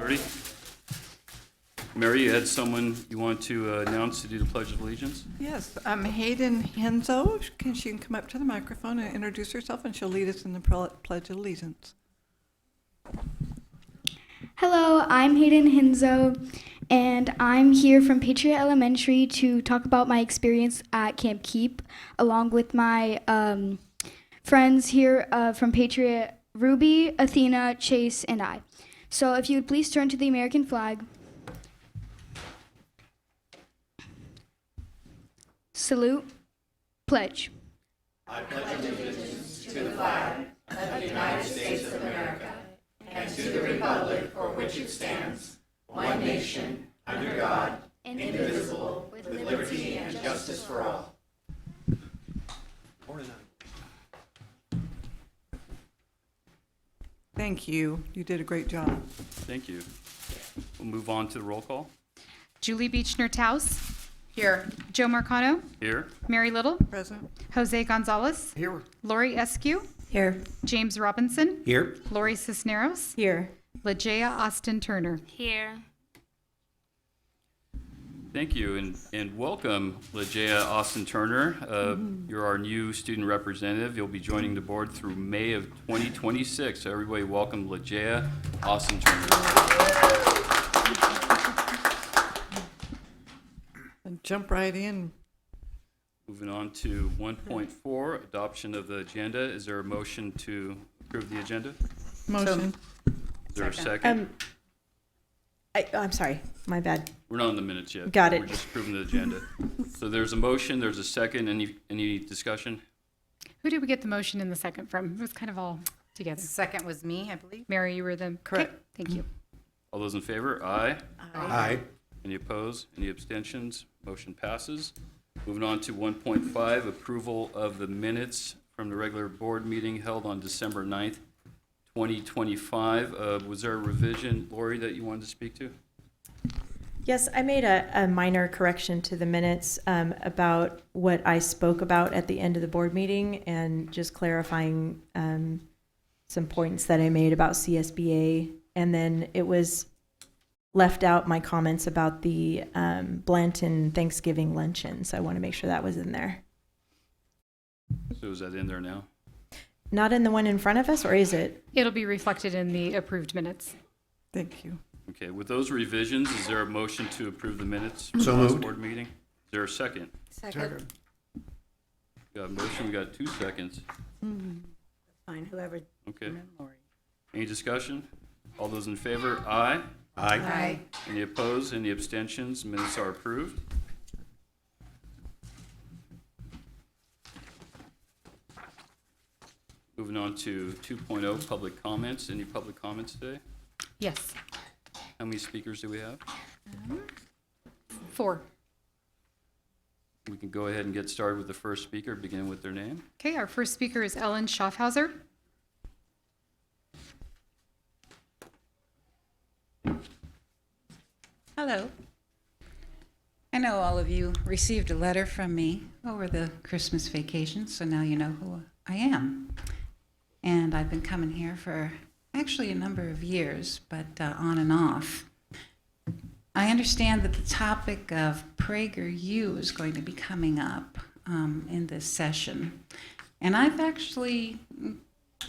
6:30. Mary, you had someone you want to announce to do the Pledge of Allegiance? Yes, Hayden Henzo. She can come up to the microphone and introduce herself, and she'll lead us in the Pledge of Allegiance. Hello, I'm Hayden Hinzo, and I'm here from Patriot Elementary to talk about my experience at Camp Keep, along with my friends here from Patriot, Ruby, Athena, Chase, and I. So if you would please turn to the American flag. Salute. Pledge. I pledge allegiance to the flag of the United States of America and to the republic for which it stands, one nation, under God, indivisible, with liberty and justice for all. Thank you. You did a great job. Thank you. We'll move on to the roll call. Julie Beechner-Taus. Here. Joe Marcano. Here. Mary Little. Present. Jose Gonzalez. Here. Lori Eskew. Here. James Robinson. Here. Lori Cisneros. Here. Legea Austin Turner. Here. Thank you, and welcome, Legea Austin Turner. You're our new student representative. You'll be joining the board through May of 2026. So everybody welcome Legea Austin Turner. And jump right in. Moving on to 1.4, adoption of the agenda. Is there a motion to approve the agenda? Motion. Is there a second? I'm sorry, my bad. We're not on the minutes yet. Got it. We're just approving the agenda. So there's a motion, there's a second. Any discussion? Who did we get the motion in the second from? It was kind of all together. Second was me, I believe. Mary, you were the... Correct. Okay, thank you. All those in favor? Aye. Aye. Any opposed? Any abstentions? Motion passes. Moving on to 1.5, approval of the minutes from the regular board meeting held on December 9th, 2025. Was there a revision, Lori, that you wanted to speak to? Yes, I made a minor correction to the minutes about what I spoke about at the end of the board meeting and just clarifying some points that I made about CSBA. And then it was left out my comments about the Blanton Thanksgiving luncheon. So I want to make sure that was in there. So is that in there now? Not in the one in front of us, or is it? It'll be reflected in the approved minutes. Thank you. Okay, with those revisions, is there a motion to approve the minutes from So the last moved. board meeting? Is there a second? Second. Got a motion, we got 2 seconds. Fine, whoever. Okay. Any discussion? All those in favor? Aye. Aye. Aye. Any opposed? Any abstentions? Minutes are approved. Moving on to 2.0, public comments. Any public comments today? Yes. How many speakers do we have? 4. We can go ahead and get started with the first speaker, begin with their name. Okay, our first speaker is Ellen Schaffhauser. Hello. I know all of you received a letter from me over the Christmas vacation, so now you know who I am. And I've been coming here for actually a number of years, but on and off. I understand that the topic of PragerU is going to be coming up in this session. And I've actually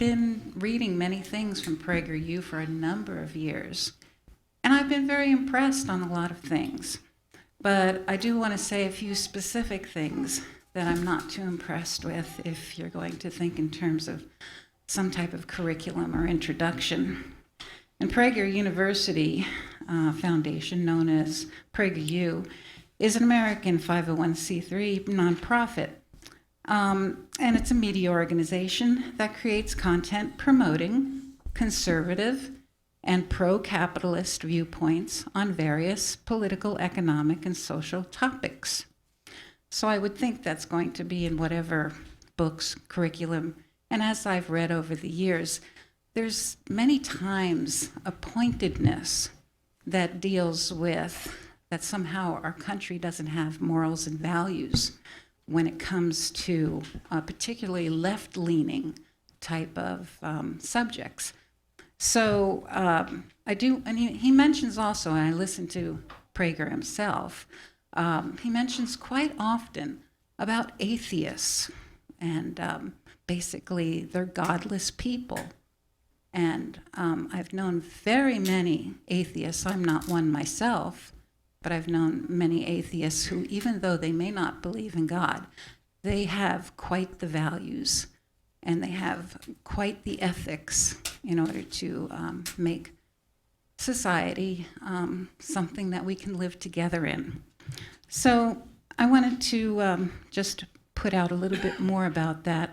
been reading many things from PragerU for a number of years. And I've been very impressed on a lot of things. But I do want to say a few specific things that I'm not too impressed with if you're going to think in terms of some type of curriculum or introduction. And Prager University Foundation, known as PragerU, is an American 501c3 nonprofit. And it's a media organization that creates content promoting conservative and pro-capitalist viewpoints on various political, economic, and social topics. So I would think that's going to be in whatever books, curriculum, and as I've read over the years, there's many times a pointedness that deals with that somehow our country doesn't have morals and values when it comes to particularly left-leaning type of subjects. So I do, and he mentions also, and I listened to Prager himself, he mentions quite often about atheists and basically they're godless people. And I've known very many atheists. I'm not one myself, but I've known many atheists who, even though they may not believe in God, they have quite the values and they have quite the ethics in order to make society something that we can live together in. So I wanted to just put out a little bit more about that.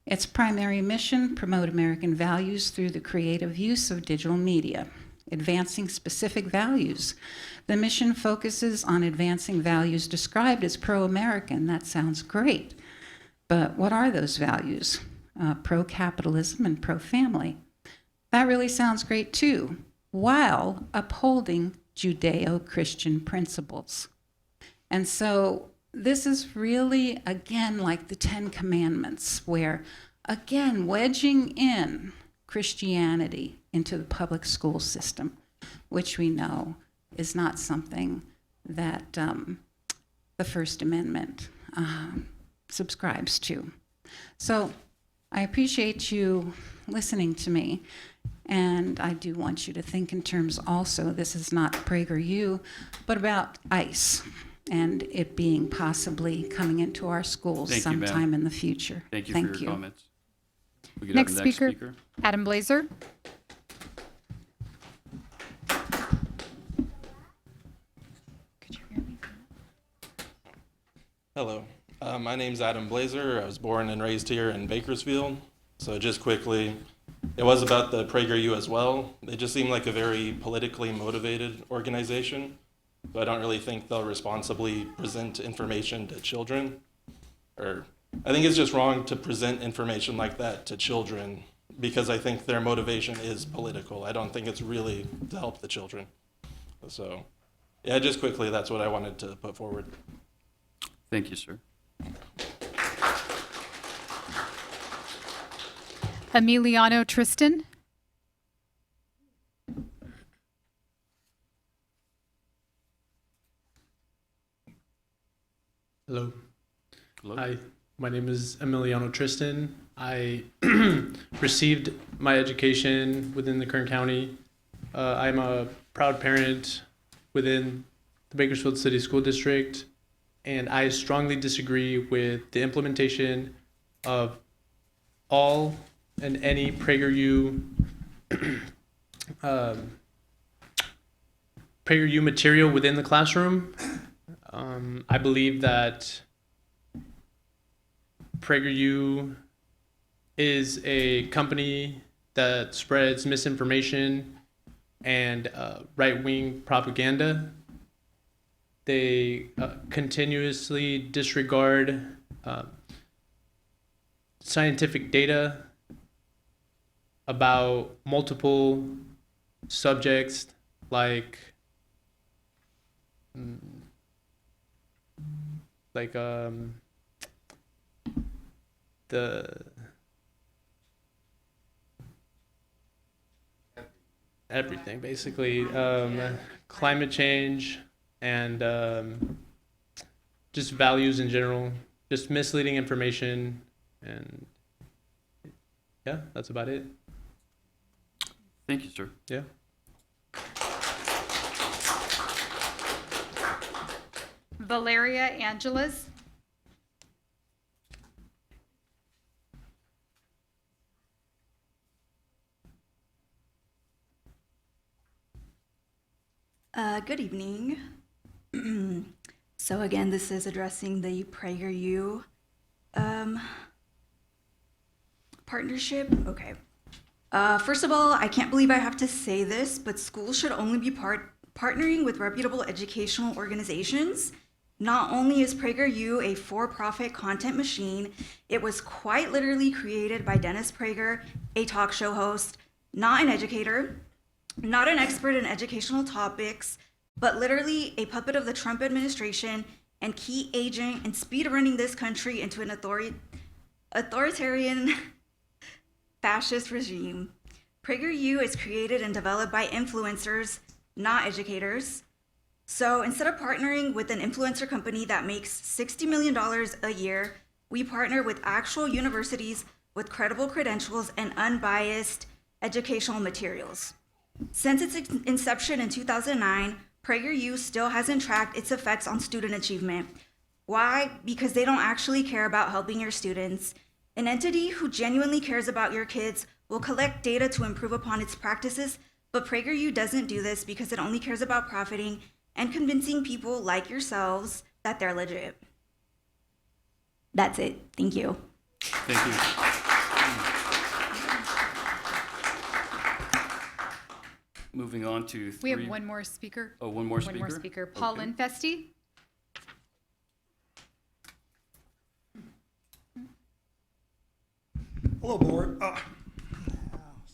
Its primary mission: promote American values through the creative use of digital media, advancing specific values. The mission focuses on advancing values described as pro-American. That sounds great. But what are those values? Pro-capitalism and pro-family. That really sounds great too, while upholding Judeo-Christian principles. And so this is really, again, like the Ten Commandments, where, again, wedging in Christianity into the public school system, which we know is not something that the First Amendment subscribes to. So I appreciate you listening to me, and I do want you to think in terms also, this is not PragerU, but about ICE and it being possibly coming into our schools Thank you, ma'am. sometime in the future. Thank you for your comments. We could Next have the speaker, Adam Blazer. Could you hear me? Hello, my name's Adam Blazer. I was born and raised here in Bakersfield. So just quickly, it was about the PragerU as well. They just seem like a very politically motivated organization. So I don't really think they'll responsibly present information to children. Or I think it's just wrong to present information like that to children because I think their motivation is political. I don't think it's really to help the children. So yeah, just quickly, that's what I wanted to put forward. Thank you, sir. Emiliano Tristan. Hello. Hello. Hi, my name is Emiliano Tristan. I received my education within the Kern County. I'm a proud parent within the Bakersfield City School District, and I strongly disagree with the implementation of all and any PragerU PragerU material within the classroom. I believe that PragerU is a company that spreads misinformation and right-wing propaganda. They continuously disregard scientific data about multiple subjects like the everything basically, climate change and just values in general, just misleading information, and yeah, that's about it. Thank you, sir. Yeah. Valeria Angeles. Good evening. So again, this is addressing the PragerU partnership. Okay. First of all, I can't believe I have to say this, but schools should only be partnering with reputable educational organizations. Not only is PragerU a for-profit content machine, it was quite literally created by Dennis Prager, a talk show host, not an educator, not an expert in educational topics, but literally a puppet of the Trump administration and key agent and speed running this country into an authoritarian fascist regime. PragerU is created and developed by influencers, not educators. So instead of partnering with an influencer company that makes $60 million a year, we partner with actual universities with credible credentials and unbiased educational materials. Since its inception in 2009, PragerU still hasn't tracked its effects on student achievement. Why? Because they don't actually care about helping your students. An entity who genuinely cares about your kids will collect data to improve upon its practices, but PragerU doesn't do this because it only cares about profiting and convincing people like yourselves that they're legit. That's it. Thank you. Thank you. Moving on to We have one more speaker. Oh, one more speaker? One more speaker. Paul Okay. Linfesti. Hello, board.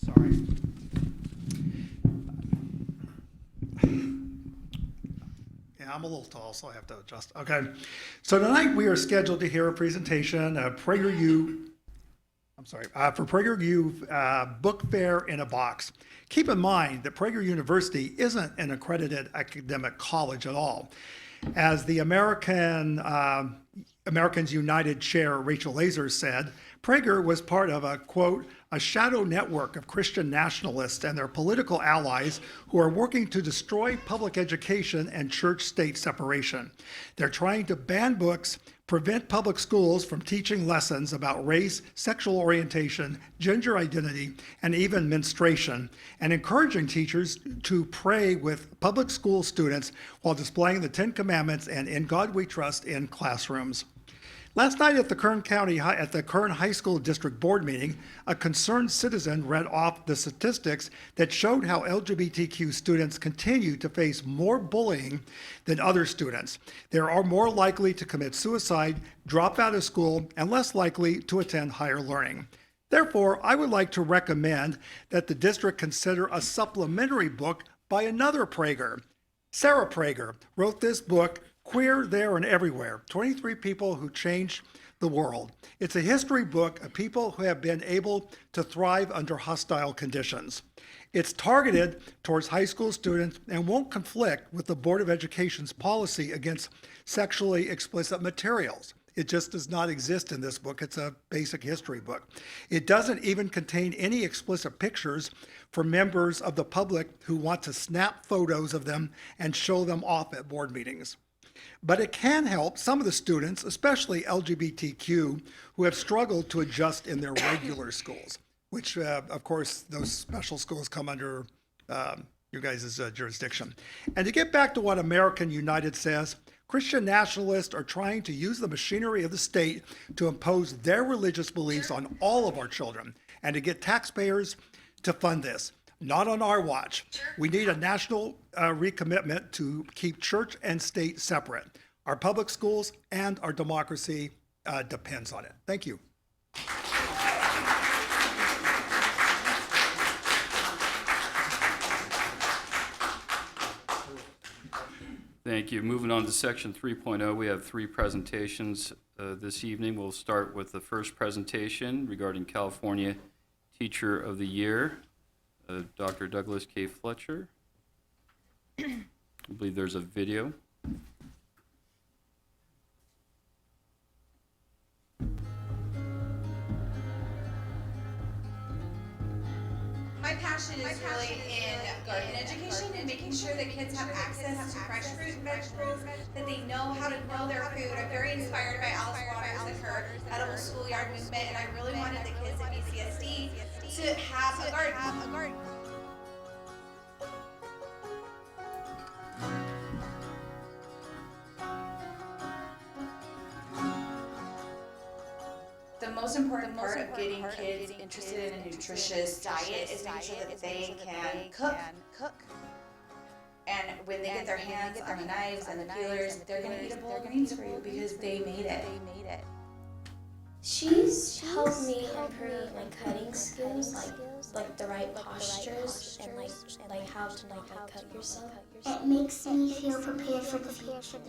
Sorry. Yeah, I'm a little tall, so I have to adjust. Okay. So tonight we are scheduled to hear a presentation of PragerU. For PragerU Book Fair in a Box. Keep in mind that Prager University isn't an accredited academic college at all. As the Americans United chair Rachel Laser said, Prager was part of a, quote, a shadow network of Christian nationalists and their political allies who are working to destroy public education and church-state separation. They're trying to ban books, prevent public schools from teaching lessons about race, sexual orientation, gender identity, and even menstruation, and encouraging teachers to pray with public school students while displaying the Ten Commandments and In God We Trust in classrooms. Last night at the Kern High School District Board meeting, a concerned citizen read off the statistics that showed how LGBTQ students continue to face more bullying than other students. They are more likely to commit suicide, drop out of school, and less likely to attend higher learning. Therefore, I would like to recommend that the district consider a supplementary book by another Prager. Sarah Prager wrote this book, Queer, There, and Everywhere, 23 People Who Changed the World. It's a history book of people who have been able to thrive under hostile conditions. It's targeted towards high school students and won't conflict with the Board of Education's policy against sexually explicit materials. It just does not exist in this book. It's a basic history book. It doesn't even contain any explicit pictures for members of the public who want to snap photos of them and show them off at board meetings. But it can help some of the students, especially LGBTQ, who have struggled to adjust in their regular schools, which, of course, those special schools come under your guys' jurisdiction. And to get back to what American United says, Christian nationalists are trying to use the machinery of the state to impose their religious beliefs on all of our children and to get taxpayers to fund this. Not on our watch. We need a national recommitment to keep church and state separate. Our public schools and our democracy depends on it. Thank you. Thank you. Moving on to section 3.0, we have three presentations this evening. We'll start with the first presentation regarding California Teacher of the Year, Dr. Douglas K. Fletcher. I believe there's a video. My passion is really in garden education and making sure that kids have access to fresh fruit and vegetables, that they know how to grow their food. I'm very inspired by Alice Waters and her edible schoolyard movement, and I really wanted the kids at BCSD to have a garden. The most important part of getting kids interested in a nutritious diet is making sure that they can cook. And when they get their hands on the knives and the peelers, they're going to eat a bowl of greens for you because they made it. She's helped me improve my cutting skills, like the right postures and like how to know how to cut yourself. It makes me feel prepared for the future.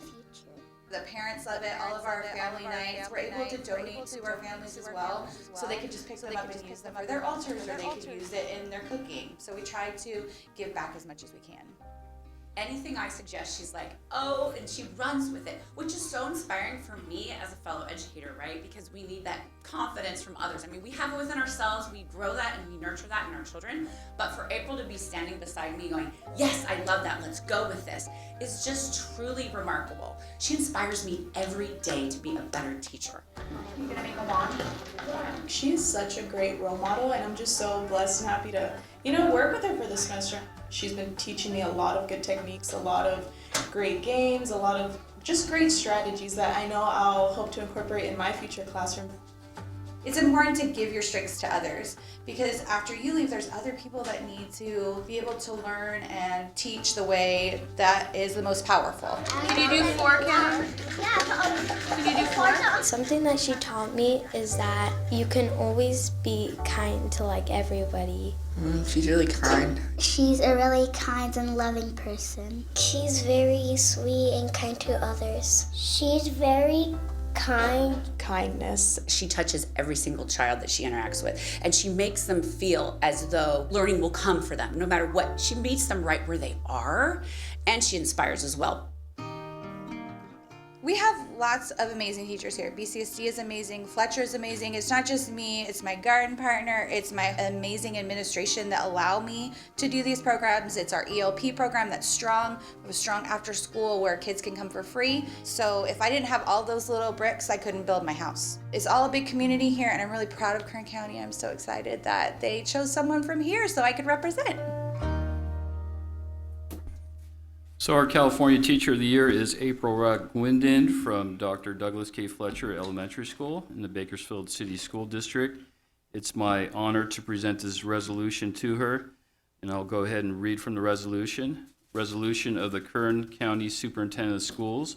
The parents love it. All of our family nights, we're able to donate to our families as well, so they can just pick them up and use them for their altars, or they could use it in their cooking. So we try to give back as much as we can. Anything I suggest, she's like, oh, and she runs with it, which is so inspiring for me as a fellow educator, right? Because we need that confidence from others. I mean, we have it within ourselves, we grow that and we nurture that in our children. But for April to be standing beside me going, yes, I love that, let's go with this, is just truly remarkable. She inspires me every day to be a better teacher. You gonna make a wand? She is such a great role model, and I'm just so blessed and happy to, work with her for this semester. She's been teaching me a lot of good techniques, a lot of great games, a lot of just great strategies that I know I'll hope to incorporate in my future classroom. It's important to give your strengths to others, because after you leave, there's other people that need to be able to learn and teach the way that is the most powerful. Can you do 4, Kim? Can you do 4? Something that she taught me is that you can always be kind to like everybody. She's really kind. She's a really kind and loving person. She's very sweet and kind to others. She's very kind. Kindness. She touches every single child that she interacts with, and she makes them feel as though learning will come for them no matter what. She meets them right where they are, and she inspires as well. We have lots of amazing teachers here. BCSD is amazing, Fletcher is amazing. It's not just me, it's my garden partner, it's my amazing administration that allow me to do these programs. It's our ELP program that's strong. We have a strong after school where kids can come for free. So if I didn't have all those little bricks, I couldn't build my house. It's all a big community here, and I'm really proud of Kern County. I'm so excited that they chose someone from here so I could represent. So our California Teacher of the Year is April Ragwinden from Dr. Douglas K. Fletcher Elementary School in the Bakersfield City School District. It's my honor to present this resolution to her, and I'll go ahead and read from the resolution. Resolution of the Kern County Superintendent of Schools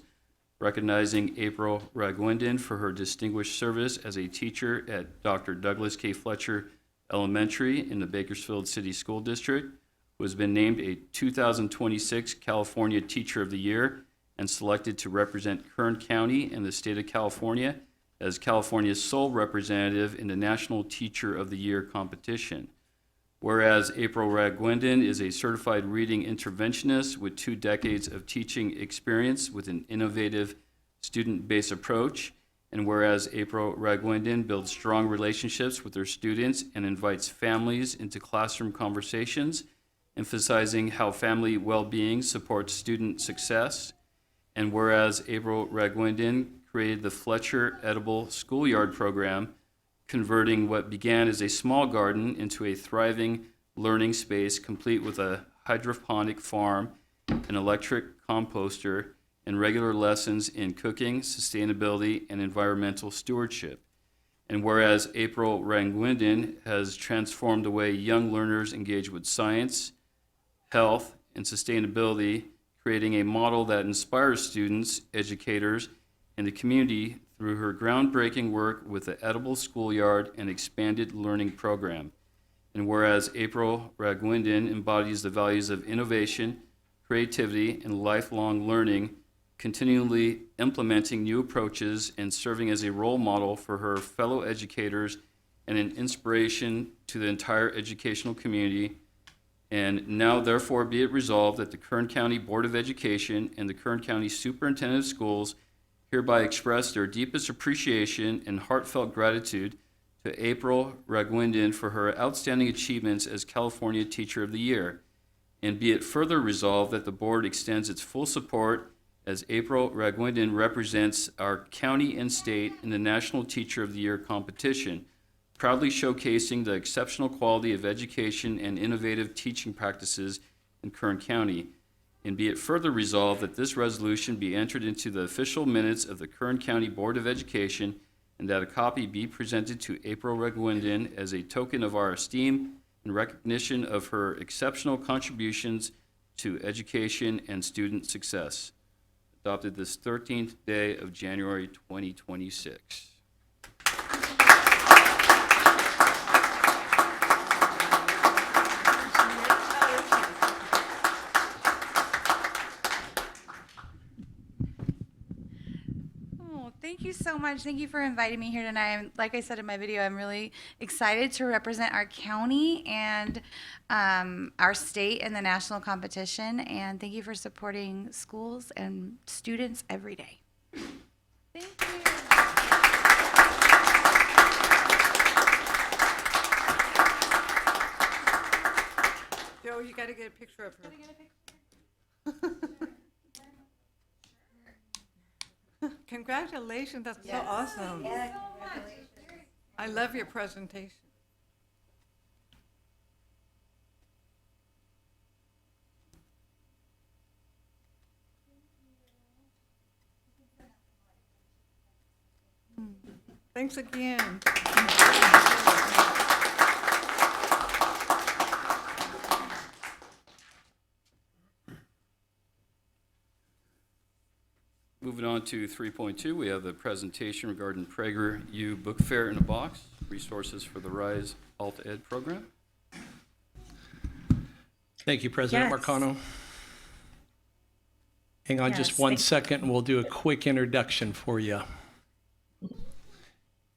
recognizing April Ragwinden for her distinguished service as a teacher at Dr. Douglas K. Fletcher Elementary in the Bakersfield City School District, who has been named a 2026 California Teacher of the Year and selected to represent Kern County and the state of California as California's sole representative in the National Teacher of the Year competition. Whereas April Ragwinden is a certified reading interventionist with 2 decades of teaching experience with an innovative student-based approach, and whereas April Ragwinden builds strong relationships with her students and invites families into classroom conversations, emphasizing how family well-being supports student success. And whereas April Ragwinden created the Fletcher Edible Schoolyard program, converting what began as a small garden into a thriving learning space complete with a hydroponic farm, an electric composter, and regular lessons in cooking, sustainability, and environmental stewardship. And whereas April Ragwinden has transformed the way young learners engage with science, health, and sustainability, creating a model that inspires students, educators, and the community through her groundbreaking work with the Edible Schoolyard and expanded learning program. And whereas April Ragwinden embodies the values of innovation, creativity, and lifelong learning, continually implementing new approaches and serving as a role model for her fellow educators and an inspiration to the entire educational community. And now therefore be it resolved that the Kern County Board of Education and the Kern County Superintendent of Schools hereby express their deepest appreciation and heartfelt gratitude to April Ragwinden for her outstanding achievements as California Teacher of the Year. And be it further resolved that the board extends its full support as April Ragwinden represents our county and state in the National Teacher of the Year competition, proudly showcasing the exceptional quality of education and innovative teaching practices in Kern County. And be it further resolved that this resolution be entered into the official minutes of the Kern County Board of Education, and that a copy be presented to April Ragwinden as a token of our esteem and recognition of her exceptional contributions to education and student success. Adopted this 13th day of January 2026. much. Thank you for inviting me here tonight. Like I said in my video, I'm really excited to represent our county and our state in the national competition. And thank you for supporting schools and students every day. Thank you. Joe, you got to get a picture of her. Congratulations, that's so awesome. I love your presentation. Thanks again. Moving on to 3.2, we have the presentation regarding PragerU Book Fair in a Box, resources for the RISE Alt Ed program. Thank you, President Yes. Marcano. Hang on just Yes, one thank- second, and we'll do a quick introduction for you.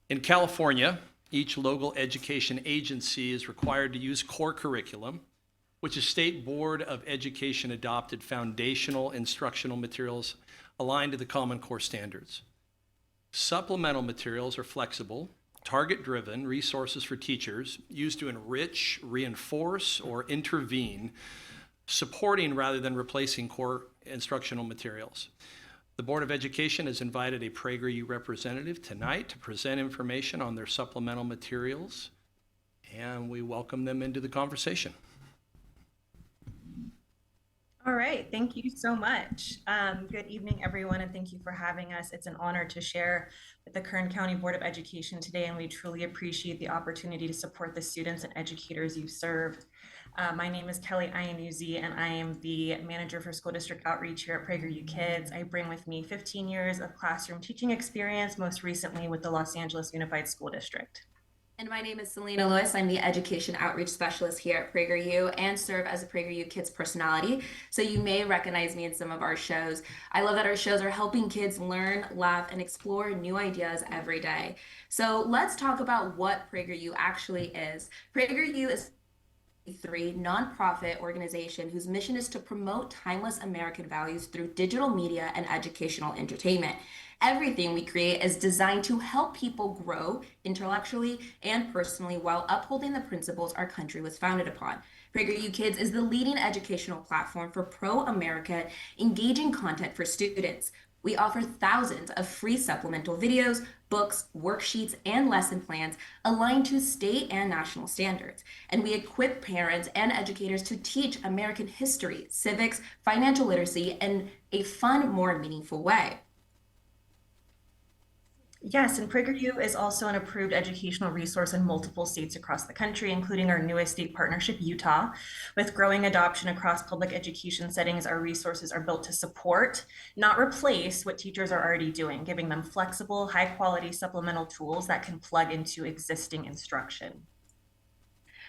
In California, each local education agency is required to use core curriculum, which is State Board of Education adopted foundational instructional materials aligned to the Common Core standards. Supplemental materials are flexible, target-driven resources for teachers used to enrich, reinforce, or intervene, supporting rather than replacing core instructional materials. The Board of Education has invited a PragerU representative tonight to present information on their supplemental materials, and we welcome them into the conversation. All right, thank you so much. Good evening, everyone, and thank you for having us. It's an honor to share with the Kern County Board of Education today, and we truly appreciate the opportunity to support the students and educators you serve. My name is Kelly Iannuzzi, and I am the manager for school district outreach here at PragerU Kids. I bring with me 15 years of classroom teaching experience, most recently with the Los Angeles Unified School District. And my name is Selena Lewis. I'm the Education Outreach Specialist here at PragerU and serve as a PragerU Kids personality. So you may recognize me in some of our shows. I love that our shows are helping kids learn, laugh, and explore new ideas every day. So let's talk about what PragerU actually is. PragerU is a nonprofit organization whose mission is to promote timeless American values through digital media and educational entertainment. Everything we create is designed to help people grow intellectually and personally while upholding the principles our country was founded upon. PragerU Kids is the leading educational platform for pro-America, engaging content for students. We offer thousands of free supplemental videos, books, worksheets, and lesson plans aligned to state and national standards. And we equip parents and educators to teach American history, civics, financial literacy in a fun, more meaningful way. Yes, and PragerU is also an approved educational resource in multiple states across the country, including our newest state partnership, Utah. With growing adoption across public education settings, our resources are built to support, not replace, what teachers are already doing, giving them flexible, high-quality supplemental tools that can plug into existing instruction.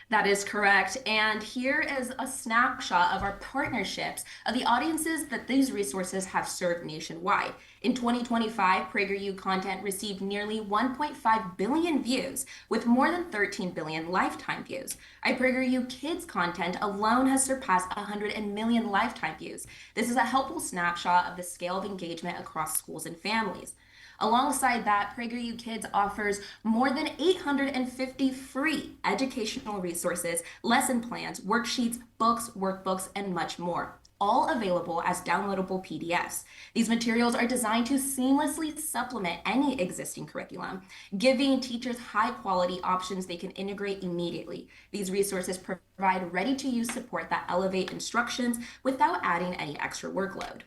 That is correct. And here is a snapshot of our partnerships of the audiences that these resources have served nationwide. In 2025, PragerU content received nearly 1.5 billion views with more than 13 billion lifetime views. PragerU Kids content alone has surpassed 100 million lifetime views. This is a helpful snapshot of the scale of engagement across schools and families. Alongside that, PragerU Kids offers more than 850 free educational resources, lesson plans, worksheets, books, workbooks, and much more, all available as downloadable PDFs. These materials are designed to seamlessly supplement any existing curriculum, giving teachers high-quality options they can integrate immediately. These resources provide ready-to-use support that elevate instructions without adding any extra workload.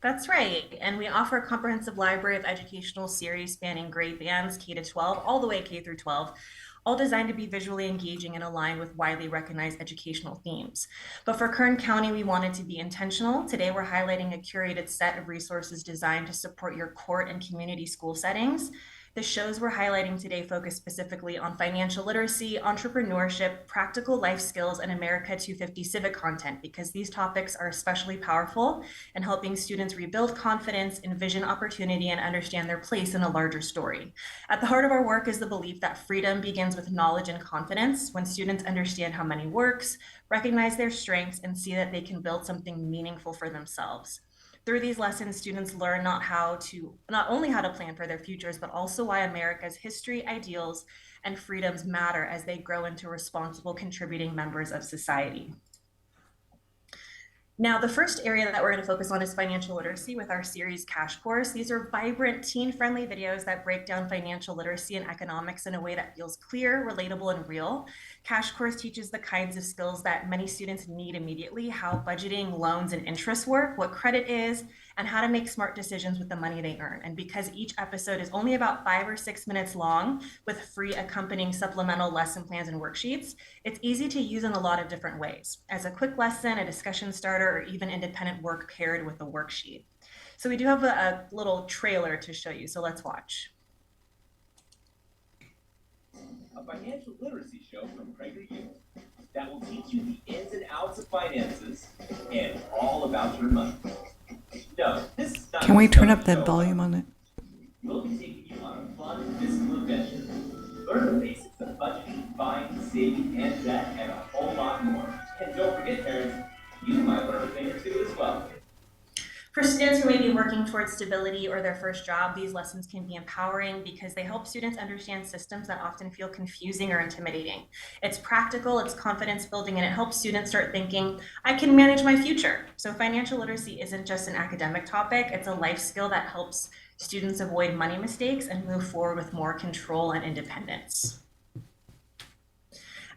That's right, and we offer a comprehensive library of educational series spanning grade bands K to 12, all the way K through 12, all designed to be visually engaging and aligned with widely recognized educational themes. But for Kern County, we wanted to be intentional. Today, we're highlighting a curated set of resources designed to support your court and community school settings. The shows we're highlighting today focus specifically on financial literacy, entrepreneurship, practical life skills, and America 250 civic content, because these topics are especially powerful in helping students rebuild confidence, envision opportunity, and understand their place in a larger story. At the heart of our work is the belief that freedom begins with knowledge and confidence. When students understand how money works, recognize their strengths, and see that they can build something meaningful for themselves. Through these lessons, students learn not only how to plan for their futures, but also why America's history, ideals, and freedoms matter as they grow into responsible, contributing members of society. Now, the first area that we're going to focus on is financial literacy with our series Cash Course. These are vibrant, teen-friendly videos that break down financial literacy and economics in a way that feels clear, relatable, and real. Cash Course teaches the kinds of skills that many students need immediately: how budgeting, loans, and interest work, what credit is, and how to make smart decisions with the money they earn. And because each episode is only about 5 or 6 minutes long with free accompanying supplemental lesson plans and worksheets, it's easy to use in a lot of different ways, as a quick lesson, a discussion starter, or even independent work paired with a worksheet. So we do have a little trailer to show you, so let's watch. A financial literacy show from PragerU that will teach you the ins and outs of finances and all about your money. No, this is not. Can we turn up that volume on it? We'll be taking you on a fun fiscal adventure. Learn the basics of budgeting, buying, saving, and debt, and a whole lot more. And don't forget, parents, you might learn a thing or two as well. For students who may be working towards stability or their first job, these lessons can be empowering because they help students understand systems that often feel confusing or intimidating. It's practical, it's confidence building, and it helps students start thinking, I can manage my future. So financial literacy isn't just an academic topic, it's a life skill that helps students avoid money mistakes and move forward with more control and independence.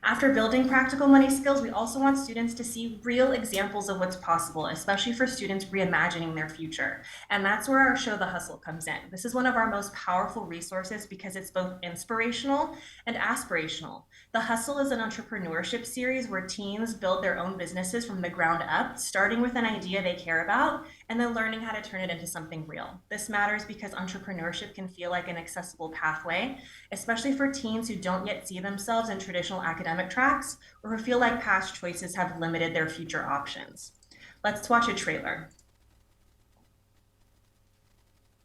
After building practical money skills, we also want students to see real examples of what's possible, especially for students reimagining their future. And that's where our show, The Hustle, comes in. This is one of our most powerful resources because it's both inspirational and aspirational. The Hustle is an entrepreneurship series where teens build their own businesses from the ground up, starting with an idea they care about, and then learning how to turn it into something real. This matters because entrepreneurship can feel like an accessible pathway, especially for teens who don't yet see themselves in traditional academic tracks or who feel like past choices have limited their future options. Let's watch a trailer.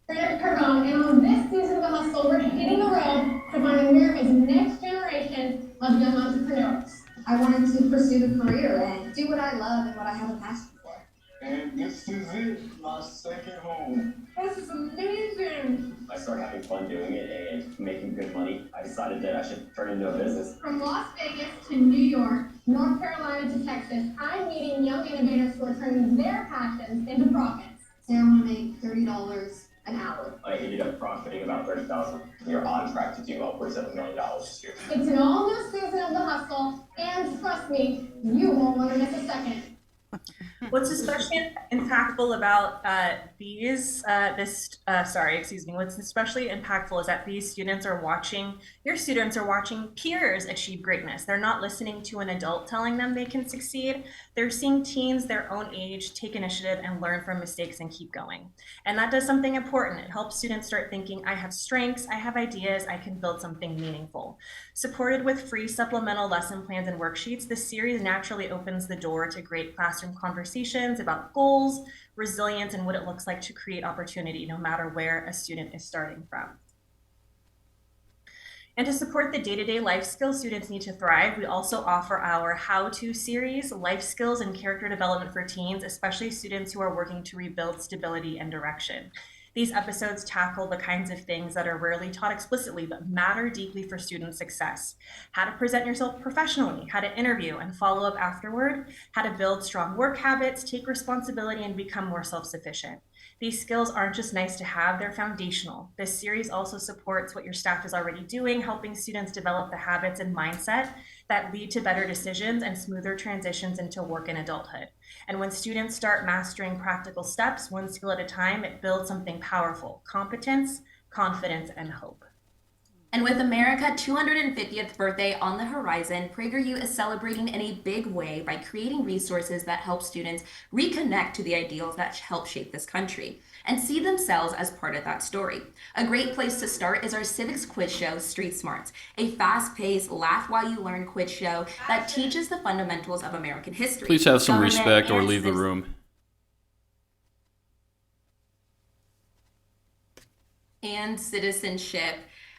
Eric Carbone, and on this season of The Hustle, we're hitting the road to find America's next generation of young entrepreneurs. I wanted to pursue the career and do what I love and what I have a passion for. And this is it, my second home. This is amazing! I started having fun doing it and making good money. I decided that I should turn it into a business. From Las Vegas to New York, North Carolina to Texas, I'm meeting young innovators who are turning their passions into profits. Say I want to make $30 an hour. I ended up profiting about $30,000. You're on track to do upwards of $1 million this year. It's an all-new season of The Hustle, and trust me, you won't want to miss a second. What's especially impactful about what's especially impactful is that your students are watching peers achieve greatness. They're not listening to an adult telling them they can succeed. They're seeing teens their own age take initiative and learn from mistakes and keep going. And that does something important. It helps students start thinking, I have strengths, I have ideas, I can build something meaningful. Supported with free supplemental lesson plans and worksheets, this series naturally opens the door to great classroom conversations about goals, resilience, and what it looks like to create opportunity no matter where a student is starting from. And to support the day-to-day life skills students need to thrive, we also offer our how-to series, life skills and character development for teens, especially students who are working to rebuild stability and direction. These episodes tackle the kinds of things that are rarely taught explicitly but matter deeply for student success. How to present yourself professionally, how to interview and follow up afterward, how to build strong work habits, take responsibility, and become more self-sufficient. These skills aren't just nice to have, they're foundational. This series also supports what your staff is already doing, helping students develop the habits and mindset that lead to better decisions and smoother transitions into work and adulthood. And when students start mastering practical steps, one skill at a time, it builds something powerful: competence, confidence, and hope. And with America's 250th birthday on the horizon, PragerU is celebrating in a big way by creating resources that help students reconnect to the ideals that help shape this country and see themselves as part of that story. A great place to start is our civics quiz show, Street Smarts, a fast-paced, laugh-while-you-learn quiz show that teaches the fundamentals of American history. Please have some government, respect or and leave the room. And citizenship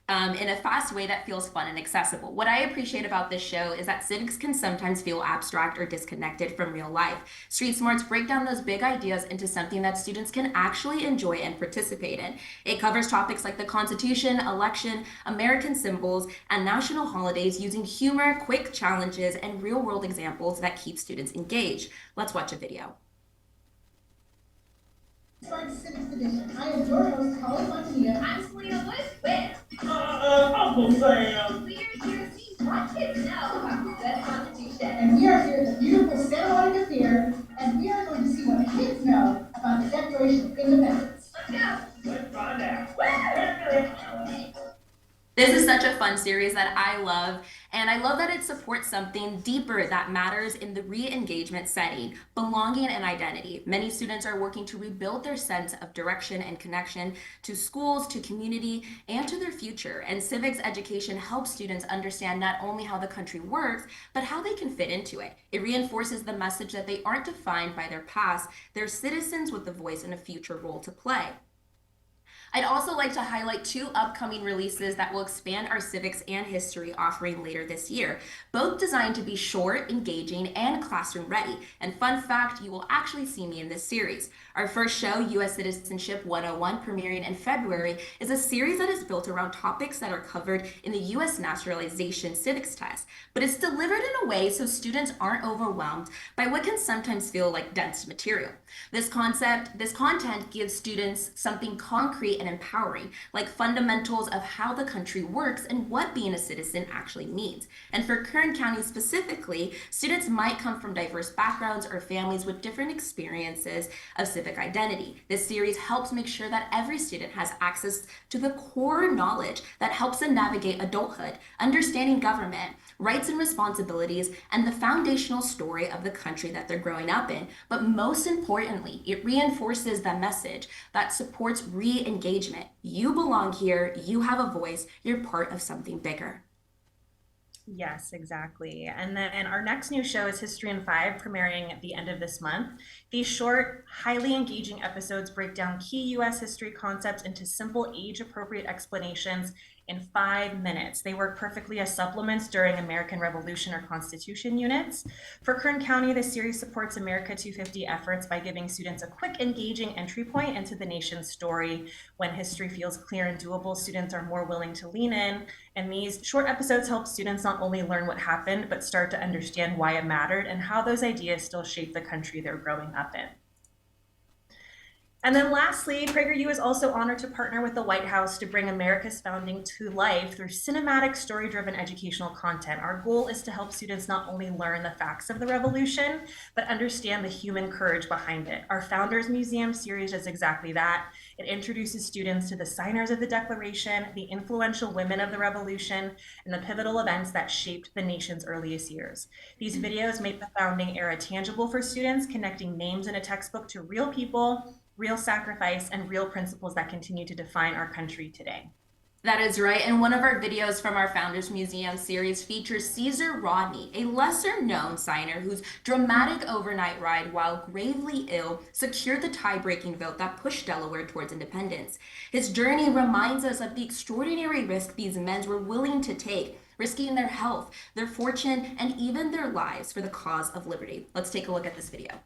in a fast way that feels fun and accessible. What I appreciate about this show is that civics can sometimes feel abstract or disconnected from real life. Street Smarts break down those big ideas into something that students can actually enjoy and participate in. It covers topics like the Constitution, election, American symbols, and national holidays using humor, quick challenges, and real-world examples that keep students engaged. Let's watch a video. Civics Edition. I am your host, Colin Fontanita. I'm Selena Wood. Uncle Sam. We are here to teach what kids know about the U.S. Constitution. And we are here at the beautiful Santa Monica Pier, and we are going to see what kids know about the Declaration of Independence. Let's go. Let's find out. This is such a fun series that I love, and I love that it supports something deeper that matters in the re-engagement setting, belonging and identity. Many students are working to rebuild their sense of direction and connection to schools, to community, and to their future. And civics education helps students understand not only how the country works, but how they can fit into it. It reinforces the message that they aren't defined by their past, they're citizens with a voice and a future role to play. I'd also like to highlight 2 upcoming releases that will expand our civics and history offering later this year, both designed to be short, engaging, and classroom ready. And fun fact, you will actually see me in this series. Our first show, U.S. Citizenship 101, premiering in February, is a series that is built around topics that are covered in the U.S. Naturalization Civics Test, but it's delivered in a way so students aren't overwhelmed by what can sometimes feel like dense material. This content gives students something concrete and empowering, like fundamentals of how the country works and what being a citizen actually means. And for Kern County specifically, students might come from diverse backgrounds or families with different experiences of civic identity. This series helps make sure that every student has access to the core knowledge that helps them navigate adulthood, understanding government, rights and responsibilities, and the foundational story of the country that they're growing up in. But most importantly, it reinforces the message that supports re-engagement. You belong here, you have a voice, you're part of something bigger. Yes, exactly. And then our next new show is History in 5, premiering at the end of this month. These short, highly engaging episodes break down key U.S. history concepts into simple, age-appropriate explanations in 5 minutes. They work perfectly as supplements during American Revolution or Constitution units. For Kern County, this series supports America 250 efforts by giving students a quick, engaging entry point into the nation's story. When history feels clear and doable, students are more willing to lean in. And these short episodes help students not only learn what happened, but start to understand why it mattered and how those ideas still shape the country they're growing up in. And then lastly, PragerU is also honored to partner with the White House to bring America's founding to life through cinematic, story-driven educational content. Our goal is to help students not only learn the facts of the revolution, but understand the human courage behind it. Our Founders Museum series does exactly that. It introduces students to the signers of the Declaration, the influential women of the Revolution, and the pivotal events that shaped the nation's earliest years. These videos make the founding era tangible for students, connecting names in a textbook to real people, real sacrifice, and real principles that continue to define our country today. That is right, and one of our videos from our Founders Museum series features Caesar Rodney, a lesser-known signer whose dramatic overnight ride while gravely ill secured the tie-breaking vote that pushed Delaware towards independence. His journey reminds us of the extraordinary risk these men were willing to take, risking their health, their fortune, and even their lives for the cause of liberty. Let's take a look at this video.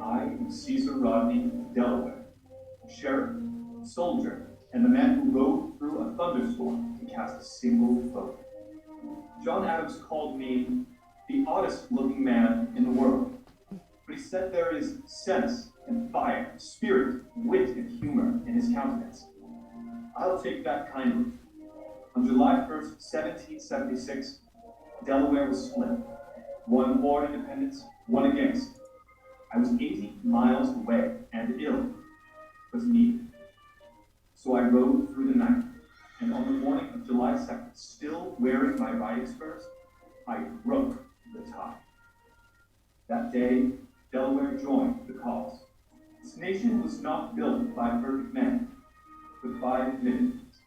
I am Caesar Rodney, Delaware, sheriff, soldier, and the man who rode through a thunderstorm to cast a single vote. John Adams called me the oddest-looking man in the world, but he said there is sense and fire, spirit, wit, and humor in his countenance. I'll take that kindly. On July 1st, 1776, Delaware was split. One for independence, one against. I was 80 miles away and ill, was needed. So I rode through the night, and on the morning of July 2nd, still wearing my riding spurs, I broke the tie. That day, Delaware joined the cause. This nation was not built by perfect men, but by committed ones.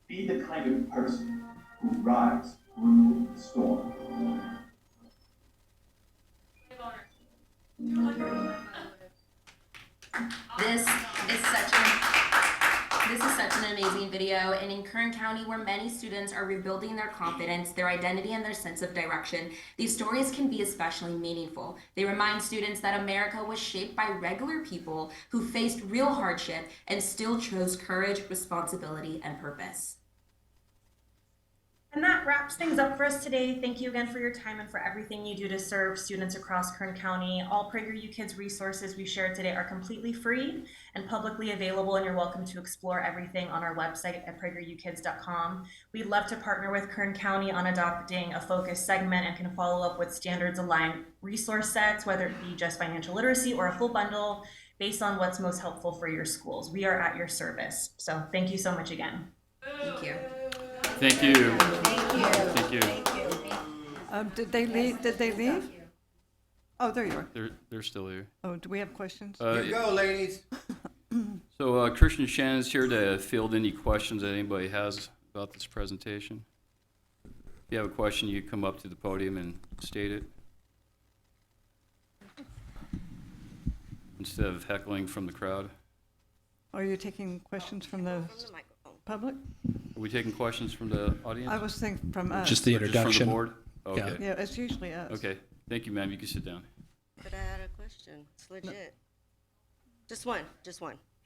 Be the kind of person who rides through the storm. This is such an amazing video, and in Kern County, where many students are rebuilding their confidence, their identity, and their sense of direction, these stories can be especially meaningful. They remind students that America was shaped by regular people who faced real hardship and still chose courage, responsibility, and purpose. And that wraps things up for us today. Thank you again for your time and for everything you do to serve students across Kern County. All PragerU Kids resources we shared today are completely free and publicly available, and you're welcome to explore everything on our website at pragerukids.com. We'd love to partner with Kern County on adopting a focus segment and can follow up with standards-aligned resource sets, whether it be just financial literacy or a full bundle, based on what's most helpful for your schools. We are at your service. So thank you so much again. Thank you. Thank you. Thank you. Thank you. Did they leave? Did they leave? Oh, there you are. They're still here. Oh, do we have questions? Here you go, ladies. So Christian Shannon's here to field any questions that anybody has about this presentation. If you have a question, you come up to the podium and state it. Instead of heckling from the crowd. Are you taking questions from the public? Are we taking questions from the audience? I was thinking from us. Just the Or introduction. Just from the board? Oh, Yeah. okay. Yeah, it's usually us. Okay. Thank you, ma'am. You can sit down. But I had a question. It's legit. Just one.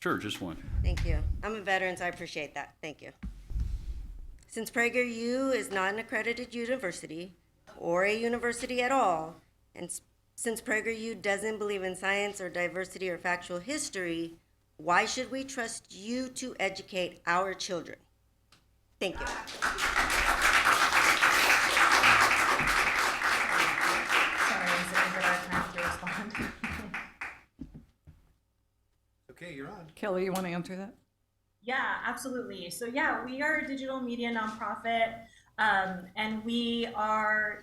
Sure, just one. Thank you. I'm a veteran, so I appreciate that. Thank you. Since PragerU is not an accredited university or a university at all, and since PragerU doesn't believe in science or diversity or factual history, why should we trust you to educate our children? Thank you. Sorry, is it our time to respond? Okay, you're on. Kelly, you want to answer that? Yeah, absolutely. So yeah, we are a digital media nonprofit, and we are,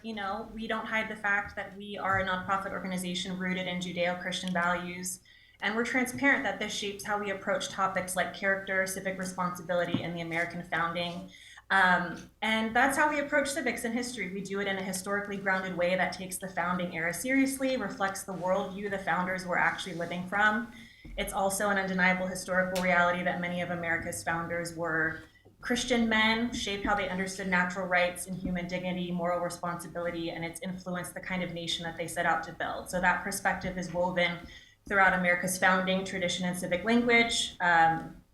we don't hide the fact that we are a nonprofit organization rooted in Judeo-Christian values, and we're transparent that this shapes how we approach topics like character, civic responsibility, and the American founding. And that's how we approach civics and history. We do it in a historically grounded way that takes the founding era seriously, reflects the worldview the founders were actually living from. It's also an undeniable historical reality that many of America's founders were Christian men, shaped how they understood natural rights and human dignity, moral responsibility, and it's influenced the kind of nation that they set out to build. So that perspective is woven throughout America's founding, tradition, and civic language.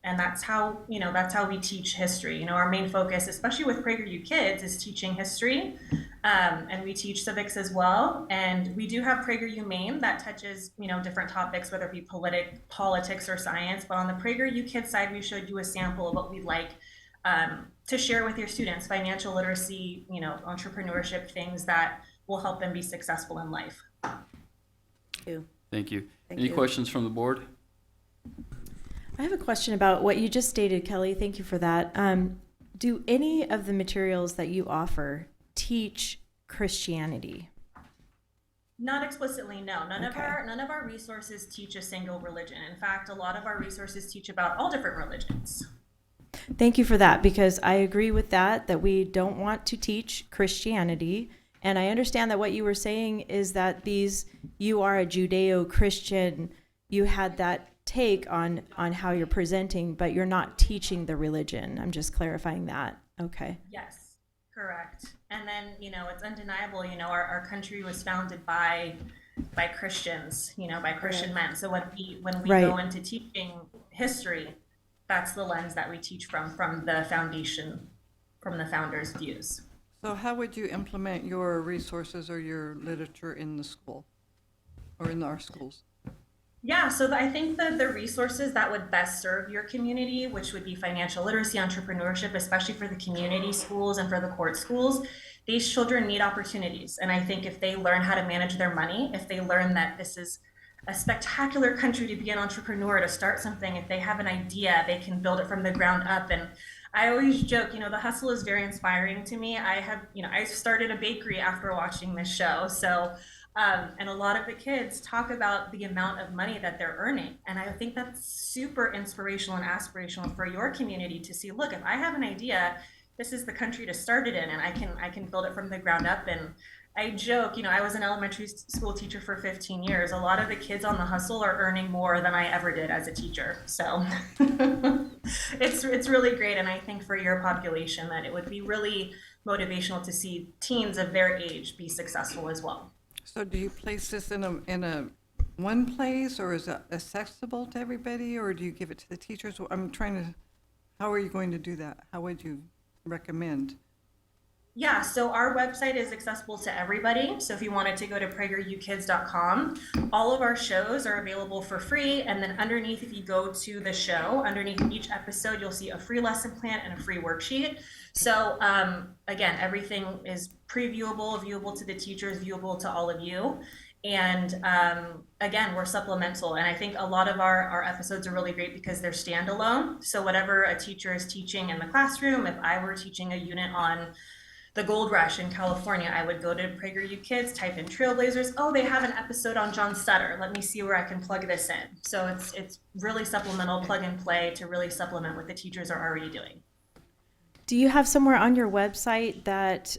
And that's how we teach history. Our main focus, especially with PragerU Kids, is teaching history. And we teach civics as well. And we do have PragerU Maine that touches, different topics, whether it be politics or science. But on the PragerU Kids side, we showed you a sample of what we'd like to share with your students: financial literacy, entrepreneurship, things that will help them be successful in life. Thank you. Thank Any you. questions from the board? I have a question about what you just stated, Kelly. Thank you for that. Do any of the materials that you offer teach Christianity? Not explicitly, no. None of Okay. our resources teach a single religion. In fact, a lot of our resources teach about all different religions. Thank you for that, because I agree with that we don't want to teach Christianity. And I understand that what you were saying is that you are a Judeo-Christian, you had that take on how you're presenting, but you're not teaching the religion. I'm just clarifying that. Okay. Yes, correct. And then, it's undeniable, our country was founded by Christians, by Christian men. So when we Right. go into teaching history, that's the lens that we teach from the foundation, from the founders' views. So how would you implement your resources or your literature in the school or in our schools? Yeah, so I think that the resources that would best serve your community, which would be financial literacy, entrepreneurship, especially for the community schools and for the court schools, these children need opportunities. And I think if they learn how to manage their money, if they learn that this is a spectacular country to be an entrepreneur, to start something. If they have an idea, they can build it from the ground up. And I always joke, the hustle is very inspiring to me. I started a bakery after watching this show. So, and a lot of the kids talk about the amount of money that they're earning. And I think that's super inspirational and aspirational for your community to see, look, if I have an idea, this is the country to start it in, and I can build it from the ground up. And I joke, I was an elementary school teacher for 15 years. A lot of the kids on the hustle are earning more than I ever did as a teacher. So it's really great. And I think for your population that it would be really motivational to see teens of their age be successful as well. So do you place this in a one place, or is it accessible to everybody, or do you give it to the teachers? How are you going to do that? How would you recommend? Yeah, so our website is accessible to everybody. So if you wanted to go to pragerukids.com, all of our shows are available for free. And then underneath, if you go to the show, underneath each episode, you'll see a free lesson plan and a free worksheet. So again, everything is previewable, viewable to the teachers, viewable to all of you. And again, we're supplemental. And I think a lot of our episodes are really great because they're standalone. So whatever a teacher is teaching in the classroom, if I were teaching a unit on the gold rush in California, I would go to PragerU Kids, type in Trailblazers. Oh, they have an episode on John Sutter. Let me see where I can plug this in. So it's really supplemental, plug and play to really supplement what the teachers are already doing. Do you have somewhere on your website that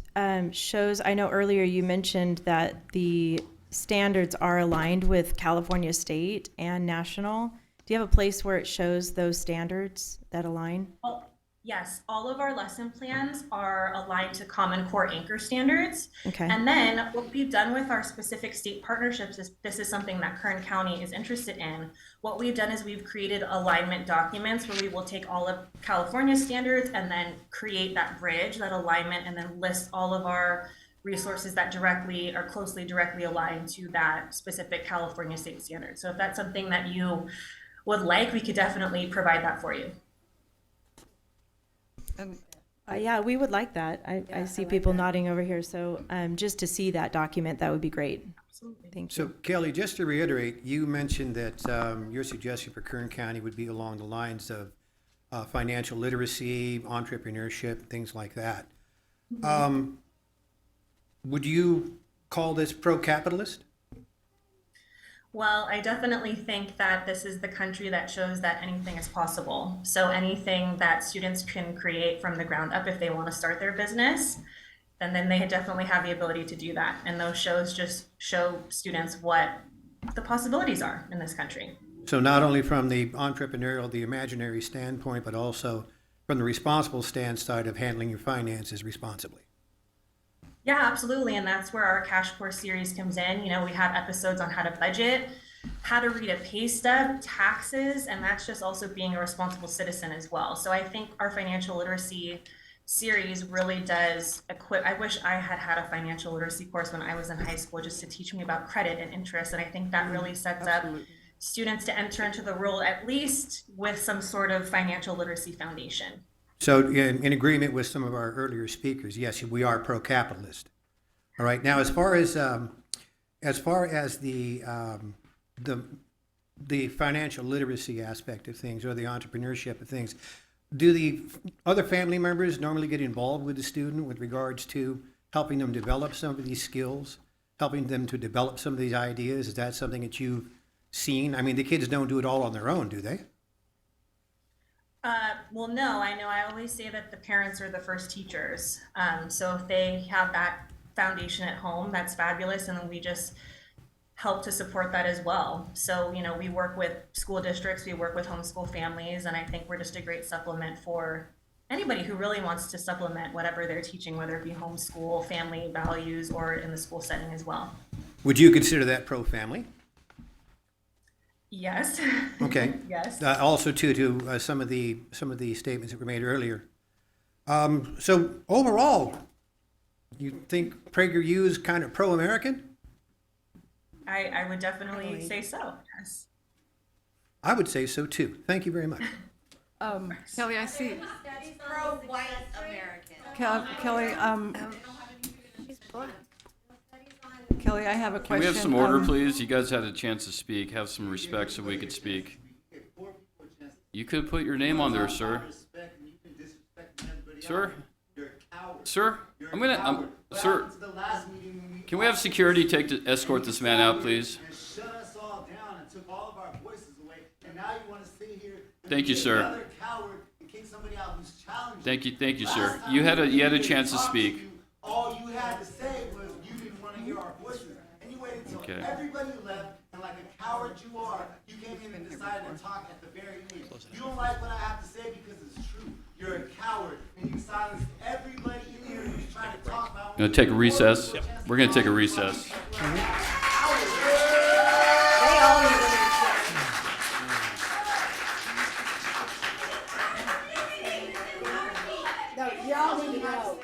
shows, I know earlier you mentioned that the standards are aligned with California state and national. Do you have a place where it shows those standards that align? Well, yes, all of our lesson plans are aligned to Common Core Anchor standards. Okay. And then what we've done with our specific state partnerships is, this is something that Kern County is interested in. What we've done is we've created alignment documents where we will take all of California standards and then create that bridge, that alignment, and then list all of our resources that directly aligned to that specific California state standard. So if that's something that you would like, we could definitely provide that for you. And Yeah, we would like that. I see people nodding over here. So just to see that document, that would be great. Absolutely. Thank you. So Kelly, just to reiterate, you mentioned that your suggestion for Kern County would be along the lines of financial literacy, entrepreneurship, things like that. Would you call this pro-capitalist? Well, I definitely think that this is the country that shows that anything is possible. So anything that students can create from the ground up if they want to start their business, then they definitely have the ability to do that. And those shows just show students what the possibilities are in this country. So not only from the entrepreneurial, the imaginary standpoint, but also from the responsible stance side of handling your finances responsibly. Yeah, absolutely. And that's where our Cash Course series comes in. We have episodes on how to budget, how to read a pay stub, taxes, and that's just also being a responsible citizen as well. So I think our financial literacy series really does equip. I wish I had had a financial literacy course when I was in high school just to teach me about credit and interest. And I think that really sets up students to enter into the world at least with some sort of financial literacy foundation. So in agreement with some of our earlier speakers, yes, we are pro-capitalist. All right. Now, as far as the financial literacy aspect of things, or the entrepreneurship of things, do the other family members normally get involved with the student with regards to helping them develop some of these skills, helping them to develop some of these ideas? Is that something that you've seen? I mean, the kids don't do it all on their own, do they? Well, no, I know I always say that the parents are the first teachers. So if they have that foundation at home, that's fabulous. And then we just help to support that as well. So, we work with school districts, we work with homeschool families, and I think we're just a great supplement for anybody who really wants to supplement whatever they're teaching, whether it be homeschool, family values, or in the school setting as well. Would you consider that pro-family? Yes. Okay. Yes. Also, to some of the statements that were made earlier. So overall, you think PragerU is kind of pro-American? I would definitely say so. Yes. I would say so too. Thank you very much. Kelly, I see. Pro-white American. Kelly, Kelly, I have a Can question. we have some order, please? You guys had a chance to speak. Have some respect so we could speak. You could put your name on there, sir. Sir? Sir? Sir, can we have security escort this man out, please? Shut us all down and took all of our voices away, and now you want to sit here and Thank you, be sir. another coward and kick somebody out who's challenging. Thank you, sir. You had a chance to speak. All you had to say was you didn't want to hear our voices, and you waited until Okay. everybody left, and like a coward you are, you came in and decided to talk at the very end. You don't like what I have to say because it's true. You're a coward, and you silenced everybody in here who's trying to talk about. Gonna take a recess. We're gonna take a recess. No, y'all need to go.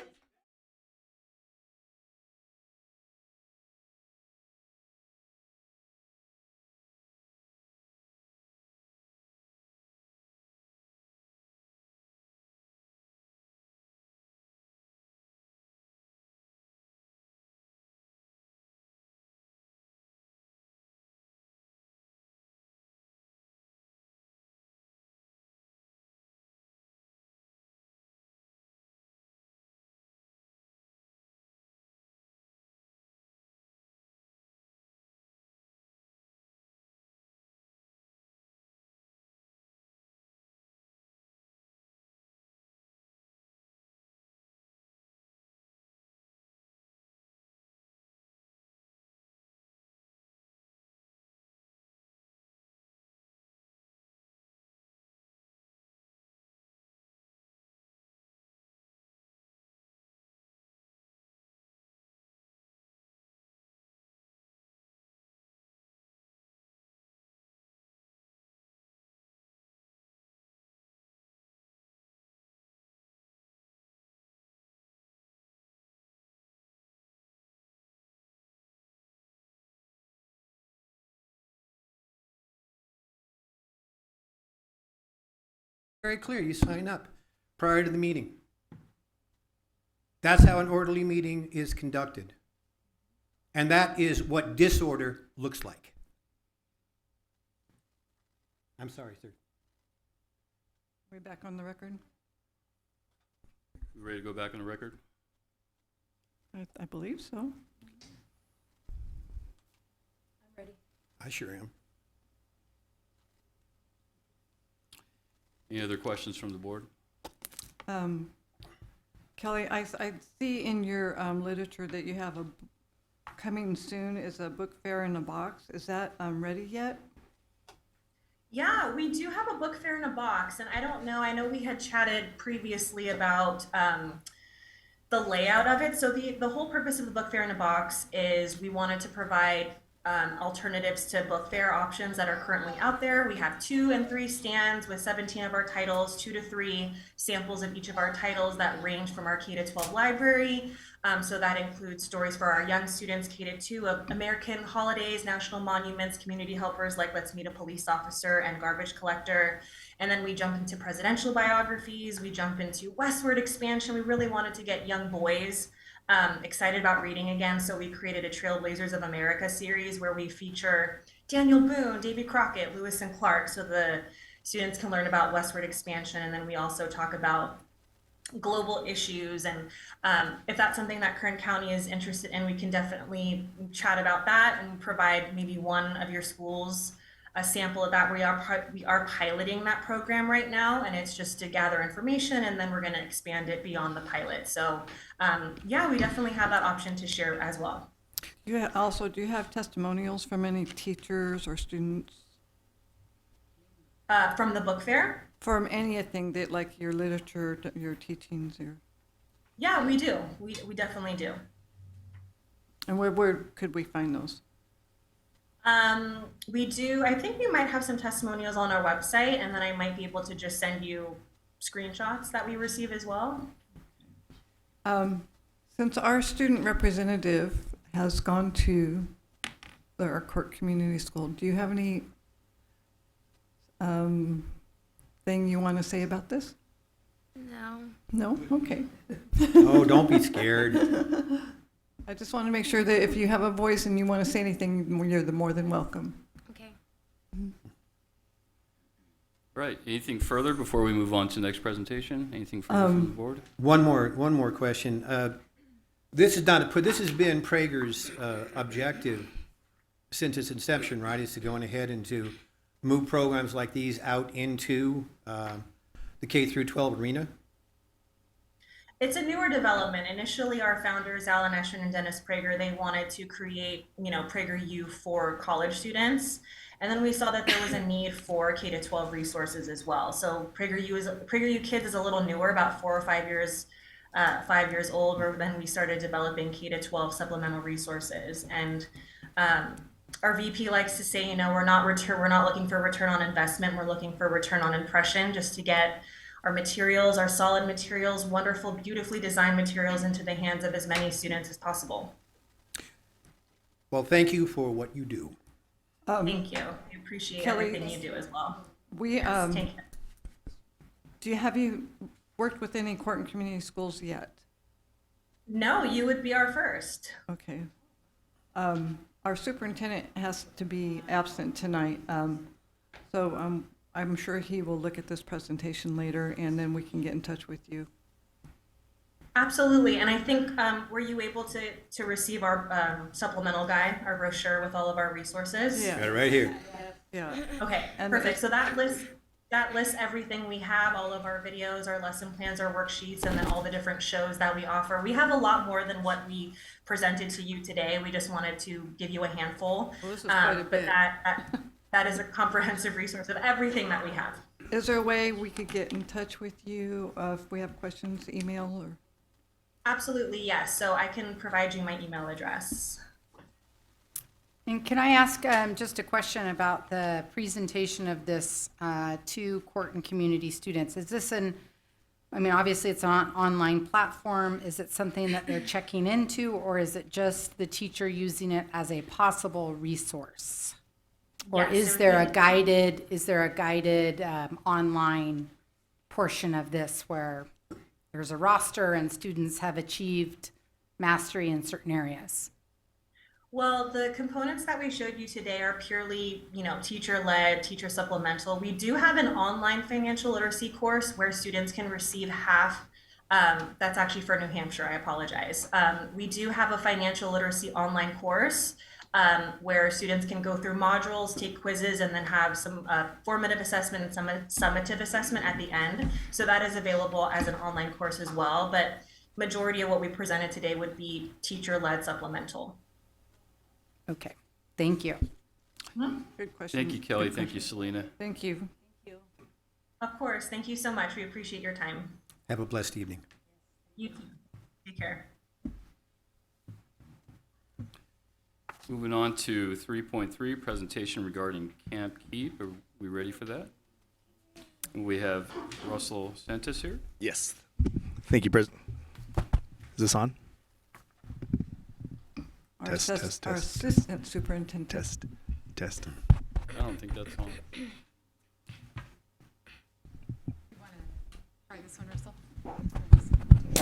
Very clear, you sign up prior to the meeting. That's how an orderly meeting is conducted. And that is what disorder looks like. I'm sorry, sir. We back on the record? We ready to go back on the record? I believe so. I sure am. Any other questions from the board? Kelly, I see in your literature that you have coming soon is a book fair in a box. Is that ready yet? Yeah, we do have a book fair in a box, and I don't know, I know we had chatted previously about the layout of it. So the whole purpose of the book fair in a box is we wanted to provide alternatives to book fair options that are currently out there. We have 2 and 3 stands with 17 of our titles, 2 to 3 samples of each of our titles that range from our K-12 library. So that includes stories for our young students, K-2, of American holidays, national monuments, community helpers like Let's Meet a Police Officer and Garbage Collector. And then we jump into presidential biographies. We jump into westward expansion. We really wanted to get young boys excited about reading again. So we created a Trailblazers of America series where we feature Daniel Boone, Davy Crockett, Lewis and Clark, so the students can learn about westward expansion. And then we also talk about global issues. And if that's something that Kern County is interested in, we can definitely chat about that and provide maybe one of your schools a sample of that. We are piloting that program right now, and it's just to gather information, and then we're going to expand it beyond the pilot. So yeah, we definitely have that option to share as well. Do you have testimonials from any teachers or students? From the book fair? From anything that, like your literature, your teachings, or? Yeah, we do. We definitely do. And where could we find those? We do. I think we might have some testimonials on our website, and then I might be able to just send you screenshots that we receive as well. Since our student representative has gone to our Court Community School, do you have any thing you want to say about this? No. No? Okay. Oh, don't be scared. I just want to make sure that if you have a voice and you want to say anything, you're more than welcome. Okay. Right, anything further before we move on to the next presentation? Anything further from the board? One more question. This has been Prager's objective since its inception, right? Is to go ahead and to move programs like these out into the K through 12 arena. It's a newer development. Initially, our founders, Alan Eshrin and Dennis Prager, they wanted to create, PragerU for college students. And then we saw that there was a need for K-12 resources as well. So PragerU Kids is a little newer, about 4 or 5 years, 5 years old, where then we started developing K-12 supplemental resources. And our VP likes to say, we're not looking for return on investment. We're looking for return on impression, just to get our materials, our solid materials, wonderful, beautifully designed materials into the hands of as many students as possible. Well, thank you for what you do. Thank you. We appreciate Kelly, everything you do as well. Have you worked with any Corton Community Schools yet? No, you would be our first. Okay. Our superintendent has to be absent tonight, so I'm sure he will look at this presentation later, and then we can get in touch with you. Absolutely, and I think, were you able to receive our supplemental guide, our brochure with all of our resources? Yeah. Got it right here. Yeah. Okay, And perfect. So that lists everything we have, all of our videos, our lesson plans, our worksheets, and then all the different shows that we offer. We have a lot more than what we presented to you today. We just wanted to give you a handful. Well, this is quite a But bit. that is a comprehensive resource of everything that we have. Is there a way we could get in touch with you if we have questions, email or? Absolutely, yes. So I can provide you my email address. And can I ask just a question about the presentation of this to Corton community students? Is this obviously it's an online platform. Is it something that they're checking into, or is it just the teacher using it as a possible resource? Or Yes, is there a guided online portion of this where there's a roster and students have achieved mastery in certain areas? Well, the components that we showed you today are purely, teacher-led, teacher supplemental. We do have an online financial literacy course where students can receive half. That's actually for New Hampshire, I apologize. We do have a financial literacy online course where students can go through modules, take quizzes, and then have some formative assessment and some summative assessment at the end. So that is available as an online course as well. But majority of what we presented today would be teacher-led supplemental. Okay, thank you. Good question. Thank you, Kelly. Thank you, Selena. Thank you. Of course. Thank you so much. We appreciate your time. Have a blessed evening. You too. Take care. Moving on to 3.3, presentation regarding Camp Keep. Are we ready for that? We have Russell Sentis here. Yes. Thank you, President. Is this on? Our assistant superintendent. Test. I don't think that's on. Try this one, Russell.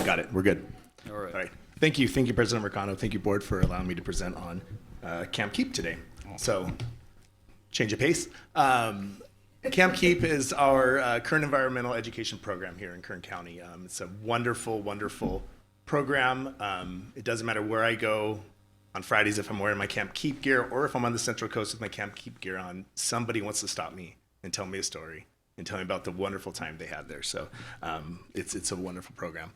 Got it. We're good. All right. Thank you, President Mercado. Thank you, Board, for allowing me to present on Camp Keep today. So, change of pace. Camp Keep is our current environmental education program here in Kern County. It's a wonderful, wonderful program. It doesn't matter where I go. On Fridays, if I'm wearing my Camp Keep gear, or if I'm on the Central Coast with my Camp Keep gear on, somebody wants to stop me and tell me a story and tell me about the wonderful time they had there. So it's a wonderful program.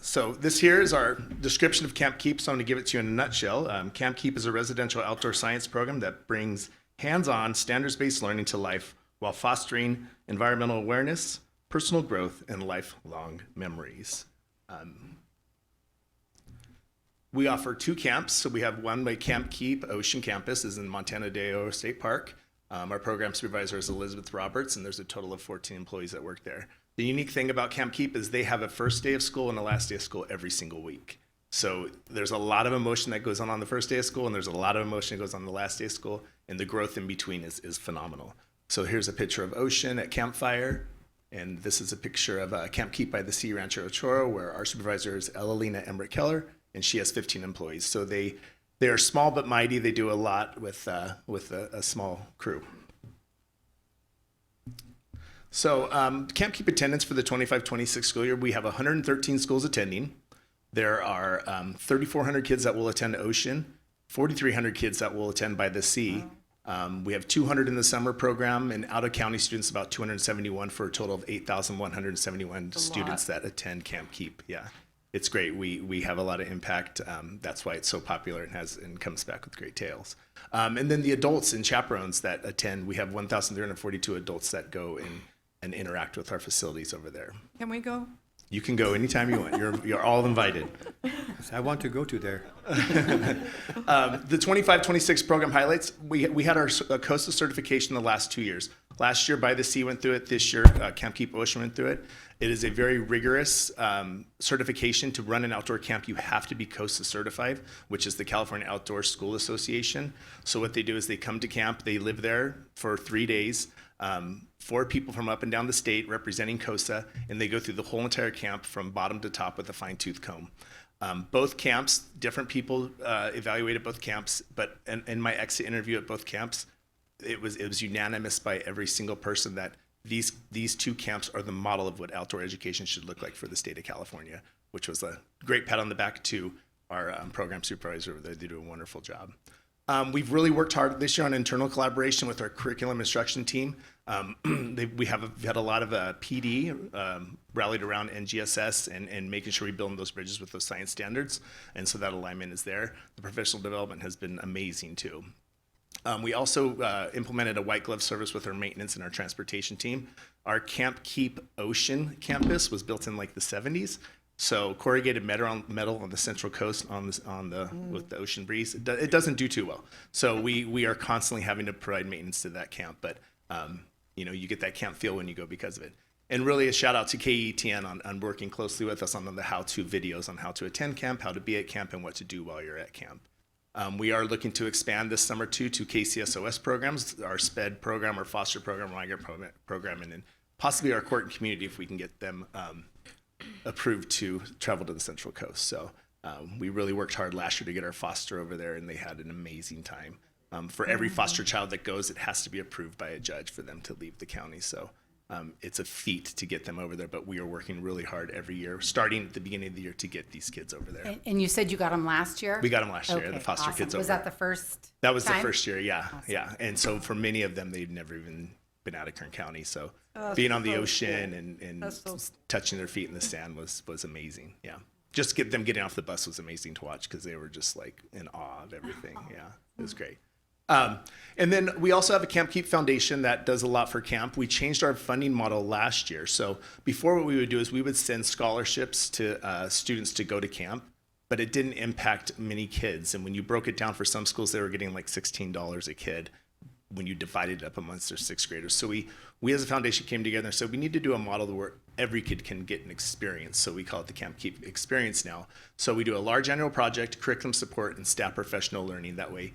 So this here is our description of Camp Keep, so I'm going to give it to you in a nutshell. Camp Keep is a residential outdoor science program that brings hands-on, standards-based learning to life while fostering environmental awareness, personal growth, and lifelong memories. We offer 2 camps. So we have one by Camp Keep Ocean Campus is in Montana Deo State Park. Our program supervisor is Elizabeth Roberts, and there's a total of 14 employees that work there. The unique thing about Camp Keep is they have a first day of school and a last day of school every single week. So there's a lot of emotion that goes on the first day of school, and there's a lot of emotion that goes on the last day of school, and the growth in between is phenomenal. So here's a picture of Ocean at Campfire, and this is a picture of Camp Keep by the Sea Rancho Ochoro, where our supervisor is Elalina Emmerich Keller, and she has 15 employees. So they are small but mighty. They do a lot with a small crew. So Camp Keep attendance for the 25-26 school year, we have 113 schools attending. There are 3,400 kids that will attend Ocean, 4,300 kids that will attend By the Sea. We have 200 in the summer program, and out-of-county students about 271 for a total of 8,171 students that attend Camp Keep. Yeah, it's great. We have a lot of impact. That's why it's so popular and comes back with great tales. And then the adults and chaperones that attend, we have 1,342 adults that go and interact with our facilities over there. Can we go? You can go anytime you want. You're all invited. I want to go to there. The 25-26 program highlights, we had our COSA certification the last 2 years. Last year, By the Sea went through it. This year, Camp Keep Ocean went through it. It is a very rigorous certification. To run an outdoor camp, you have to be COSA certified, which is the California Outdoor School Association. So what they do is they come to camp, they live there for 3 days. 4 people from up and down the state representing COSA, and they go through the whole entire camp from bottom to top with a fine-tooth comb. Both camps, different people evaluated both camps, but in my exit interview at both camps, it was unanimous by every single person that these 2 camps are the model of what outdoor education should look like for the state of California, which was a great pat on the back to our program supervisor. They do a wonderful job. We've really worked hard this year on internal collaboration with our curriculum instruction team. We had a lot of PD rallied around NGSS and making sure we build those bridges with those science standards. And so that alignment is there. The professional development has been amazing too. We also implemented a white glove service with our maintenance and our transportation team. Our Camp Keep Ocean campus was built in like the 70s. So corrugated metal on the Central Coast with the ocean breeze, it doesn't do too well. So we are constantly having to provide maintenance to that camp, but you get that camp feel when you go because of it. And really a shout out to KETN on working closely with us on the how-to videos on how to attend camp, how to be at camp, and what to do while you're at camp. We are looking to expand this summer too to KCSOS programs, our SPED program, our foster program, migrant program, and then possibly our court and community if we can get them approved to travel to the Central Coast. So we really worked hard last year to get our foster over there, and they had an amazing time. For every foster child that goes, it has to be approved by a judge for them to leave the county. So it's a feat to get them over there, but we are working really hard every year, starting at the beginning of the year, to get these kids over there. And you said you got them last year? We got them last year, Okay, the foster awesome. kids over. Was that the first That was time? the first year, yeah, Awesome. yeah. And so for many of them, they'd never even been out of Kern County. So Oh, being on the so ocean cool. and That's so touching their feet in the sand was amazing. Yeah, just them getting off the bus was amazing to watch because they were just like in awe of everything. Yeah, it was great. And then we also have a Camp Keep Foundation that does a lot for camp. We changed our funding model last year. So before, what we would do is we would send scholarships to students to go to camp, but it didn't impact many kids. And when you broke it down for some schools, they were getting like $16 a kid when you divided it up amongst their 6th graders. So we as a foundation came together and said, we need to do a model where every kid can get an experience. So we call it the Camp Keep Experience now. So we do a large annual project, curriculum support, and staff professional learning. That way,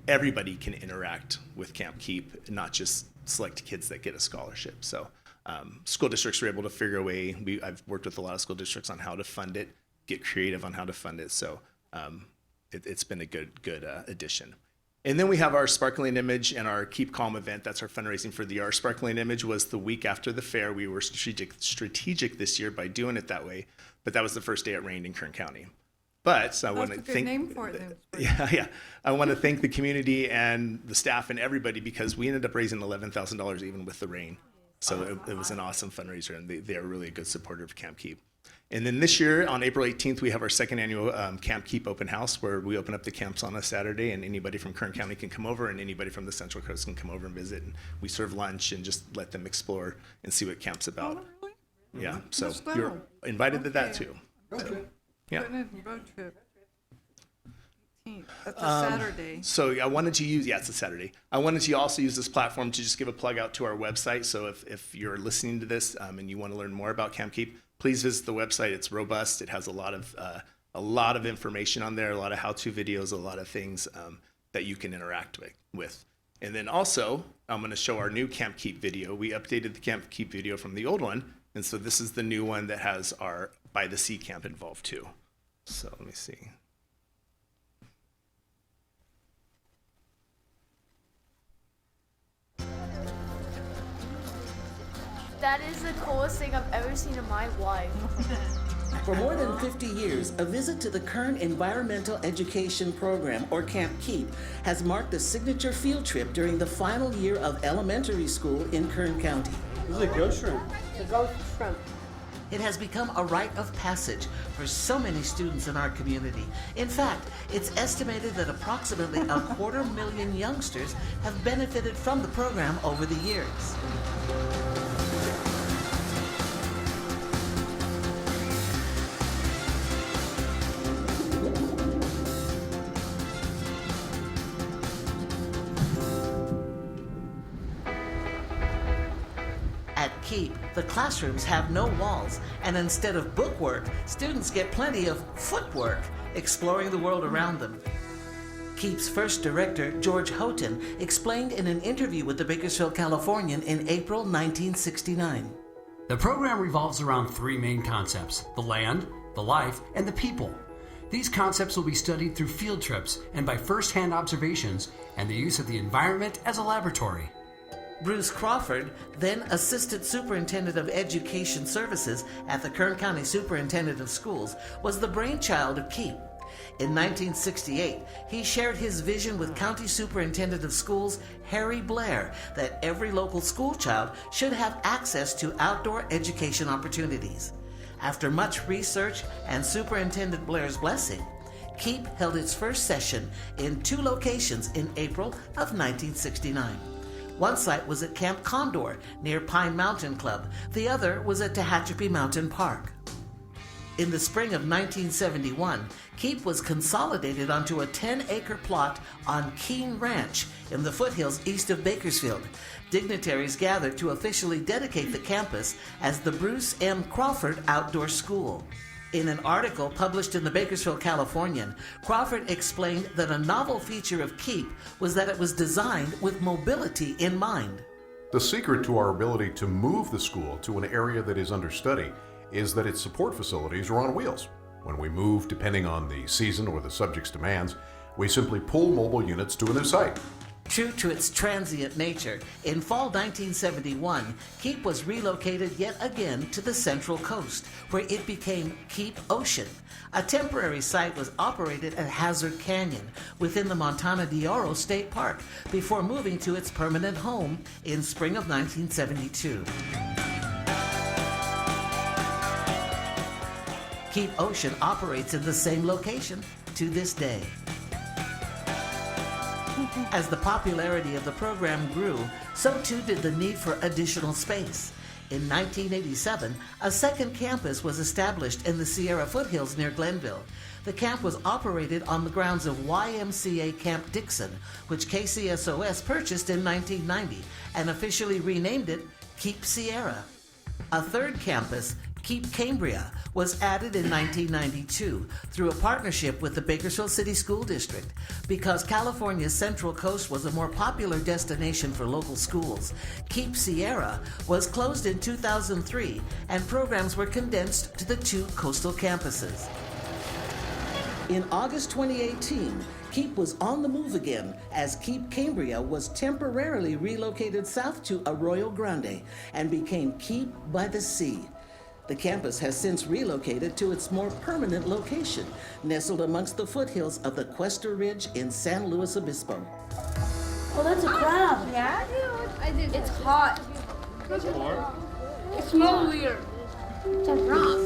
everybody can interact with Camp Keep, not just select kids that get a scholarship. So school districts are able to figure a way. I've worked with a lot of school districts on how to fund it, get creative on how to fund it. So it's been a good addition. And then we have our Sparkling Image and our Keep Calm event. That's our fundraising for the year. Our Sparkling Image was the week after the fair. We were strategic this year by doing it that way, but that was the first day it rained in Kern County. But I want to That's a good thank name for it then. yeah. I want to thank the community and the staff and everybody because we ended up raising $11,000 even with the rain. So it was an awesome fundraiser, and they are really a good supporter of Camp Keep. And then this year, on April 18th, we have our 2nd annual Camp Keep open house, where we open up the camps on a Saturday, and anybody from Kern County can come over, and anybody from the Central Coast can come over and visit. And we serve lunch and just let them explore and see what camp's about. Yeah, so Let's go. you're invited to that Okay. too. Road trip. Yeah. Putting in road trip. 18th. That's a Saturday. So I wanted to use, it's a Saturday. I wanted to also use this platform to just give a plug out to our website. So if you're listening to this and you want to learn more about Camp Keep, please visit the website. It's robust. It has a lot of information on there, a lot of how-to videos, a lot of things that you can interact with. And then also, I'm going to show our new Camp Keep video. We updated the Camp Keep video from the old one. And so this is the new one that has our By the Sea camp involved too. So let me see. That is the coolest thing I've ever seen in my life. For more than 50 years, a visit to the Kern Environmental Education Program, or Camp KEEP, has marked a signature field trip during the final year of elementary school in Kern County. This is a ghost shrimp. The ghost shrimp. It has become a rite of passage for so many students in our community. In fact, it's estimated that approximately 250,000 youngsters have benefited from the program over the years. At KEEP, the classrooms have no walls, and instead of bookwork, students get plenty of footwork, exploring the world around them. KEEP's first director, George Houghton, explained in an interview with the Bakersfield Californian in April 1969. The program revolves around three main concepts: the land, the life, and the people. These concepts will be studied through field trips and by first-hand observations and the use of the environment as a laboratory. Bruce Crawford, then Assistant Superintendent of Education Services at the Kern County Superintendent of Schools, was the brainchild of KEEP. In 1968, he shared his vision with County Superintendent of Schools Harry Blair that every local school child should have access to outdoor education opportunities. After much research and Superintendent Blair's blessing, KEEP held its first session in 2 locations in April of 1969. One site was at Camp Condor near Pine Mountain Club. The other was at Tehachapi Mountain Park. In the spring of 1971, KEEP was consolidated onto a 10-acre plot on Keene Ranch in the foothills east of Bakersfield. Dignitaries gathered to officially dedicate the campus as the Bruce M. Crawford Outdoor School. In an article published in the Bakersfield Californian, Crawford explained that a novel feature of KEEP was that it was designed with mobility in mind. The secret to our ability to move the school to an area that is understudy is that its support facilities are on wheels. When we move, depending on the season or the subject's demands, we simply pull mobile units to a new site. True to its transient nature, in fall 1971, KEEP was relocated yet again to the Central Coast, where it became KEEP Ocean. A temporary site was operated at Hazard Canyon within the Montana de Oro State Park before moving to its permanent home in spring of 1972. KEEP Ocean operates in the same location to this day. As the popularity of the program grew, so too did the need for additional space. In 1987, a second campus was established in the Sierra foothills near Glenville. The camp was operated on the grounds of YMCA Camp Dixon, which KCSOS purchased in 1990 and officially renamed it KEEP Sierra. A third campus, KEEP Cambria, was added in 1992 through a partnership with the Bakersfield City School District. Because California's Central Coast was a more popular destination for local schools, KEEP Sierra was closed in 2003 and programs were condensed to the 2 coastal campuses. In August 2018, KEEP was on the move again as KEEP Cambria was temporarily relocated south to Arroyo Grande and became KEEP by the Sea. The campus has since relocated to its more permanent location, nestled amongst the foothills of the Cuesta Ridge in San Luis Obispo. Oh, that's a crab. Yeah, dude. It's hot. It smells weird. It's a rock.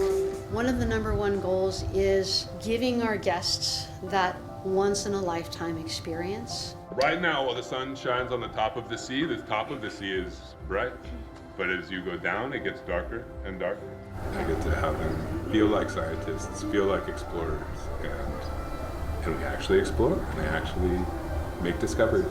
One of the #1 goals is giving our guests that once-in-a-lifetime experience. Right now, while the sun shines on the top of the sea is bright. But as you go down, it gets darker and darker. I get to have them feel like scientists, feel like explorers, and we actually explore, and we actually make discoveries.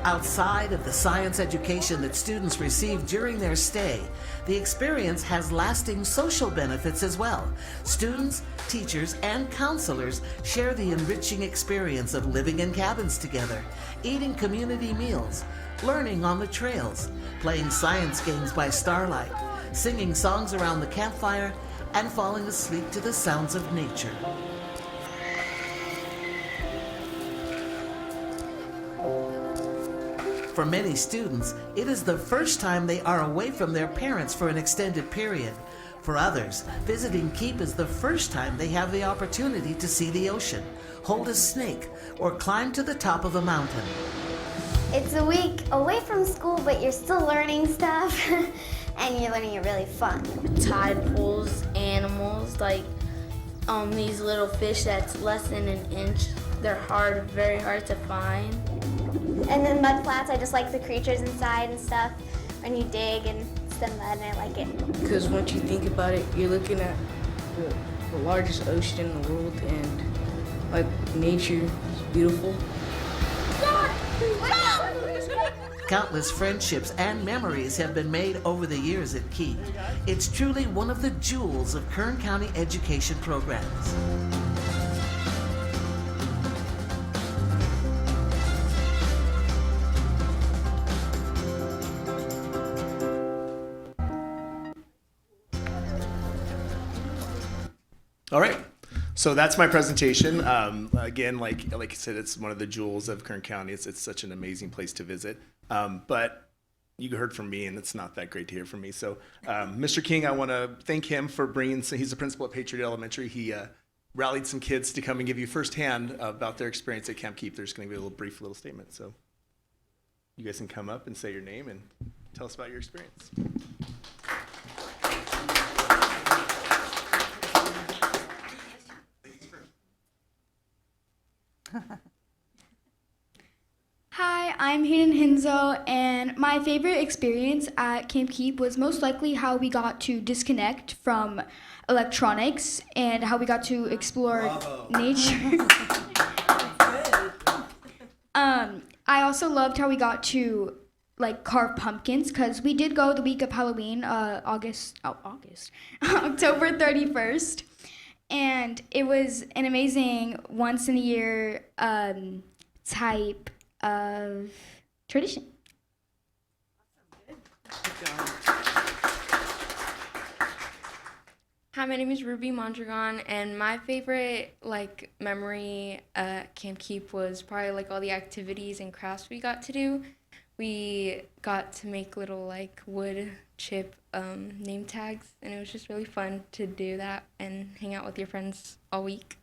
Outside of the science education that students receive during their stay, the experience has lasting social benefits as well. Students, teachers, and counselors share the enriching experience of living in cabins together, eating community meals, learning on the trails, playing science games by starlight, singing songs around the campfire, and falling asleep to the sounds of nature. For many students, it is the first time they are away from their parents for an extended period. For others, visiting Keep is the first time they have the opportunity to see the ocean, hold a snake, or climb to the top of a mountain. It's a week away from school, but you're still learning stuff, and you're learning it really fun. Tide pools, animals, like these little fish that's less than an inch. They're hard, very hard to find. And then mud flats, I just like the creatures inside and stuff. When you dig and stuff mud, and I like it. Because once you think about it, you're looking at the largest ocean in the world, and like nature is beautiful. Countless friendships and memories have been made over the years at Keep. It's truly one of the jewels of Kern County education programs. All right. So that's my presentation. Again, like I said, it's one of the jewels of Kern County. It's such an amazing place to visit. But you heard from me, and it's not that great to hear from me. So Mr. King, I want to thank him for bringing, so he's the principal at Patriot Elementary. He rallied some kids to come and give you firsthand about their experience at Camp Keep. There's going to be a brief little statement. So you guys can come up and say your name and tell us about your experience. Hi, I'm Hayden Hinzo, and my favorite experience at Camp Keep was most likely how we got to disconnect from electronics and how we got to explore nature. I also loved how we got to carve pumpkins, because we did go the week of Halloween, October 31st. And it was an amazing once in a year type of tradition. Hi, my name is Ruby Mondragon, and my favorite memory at Camp Keep was probably all the activities and crafts we got to do. We got to make little wood chip name tags, and it was just really fun to do that and hang out with your friends all week.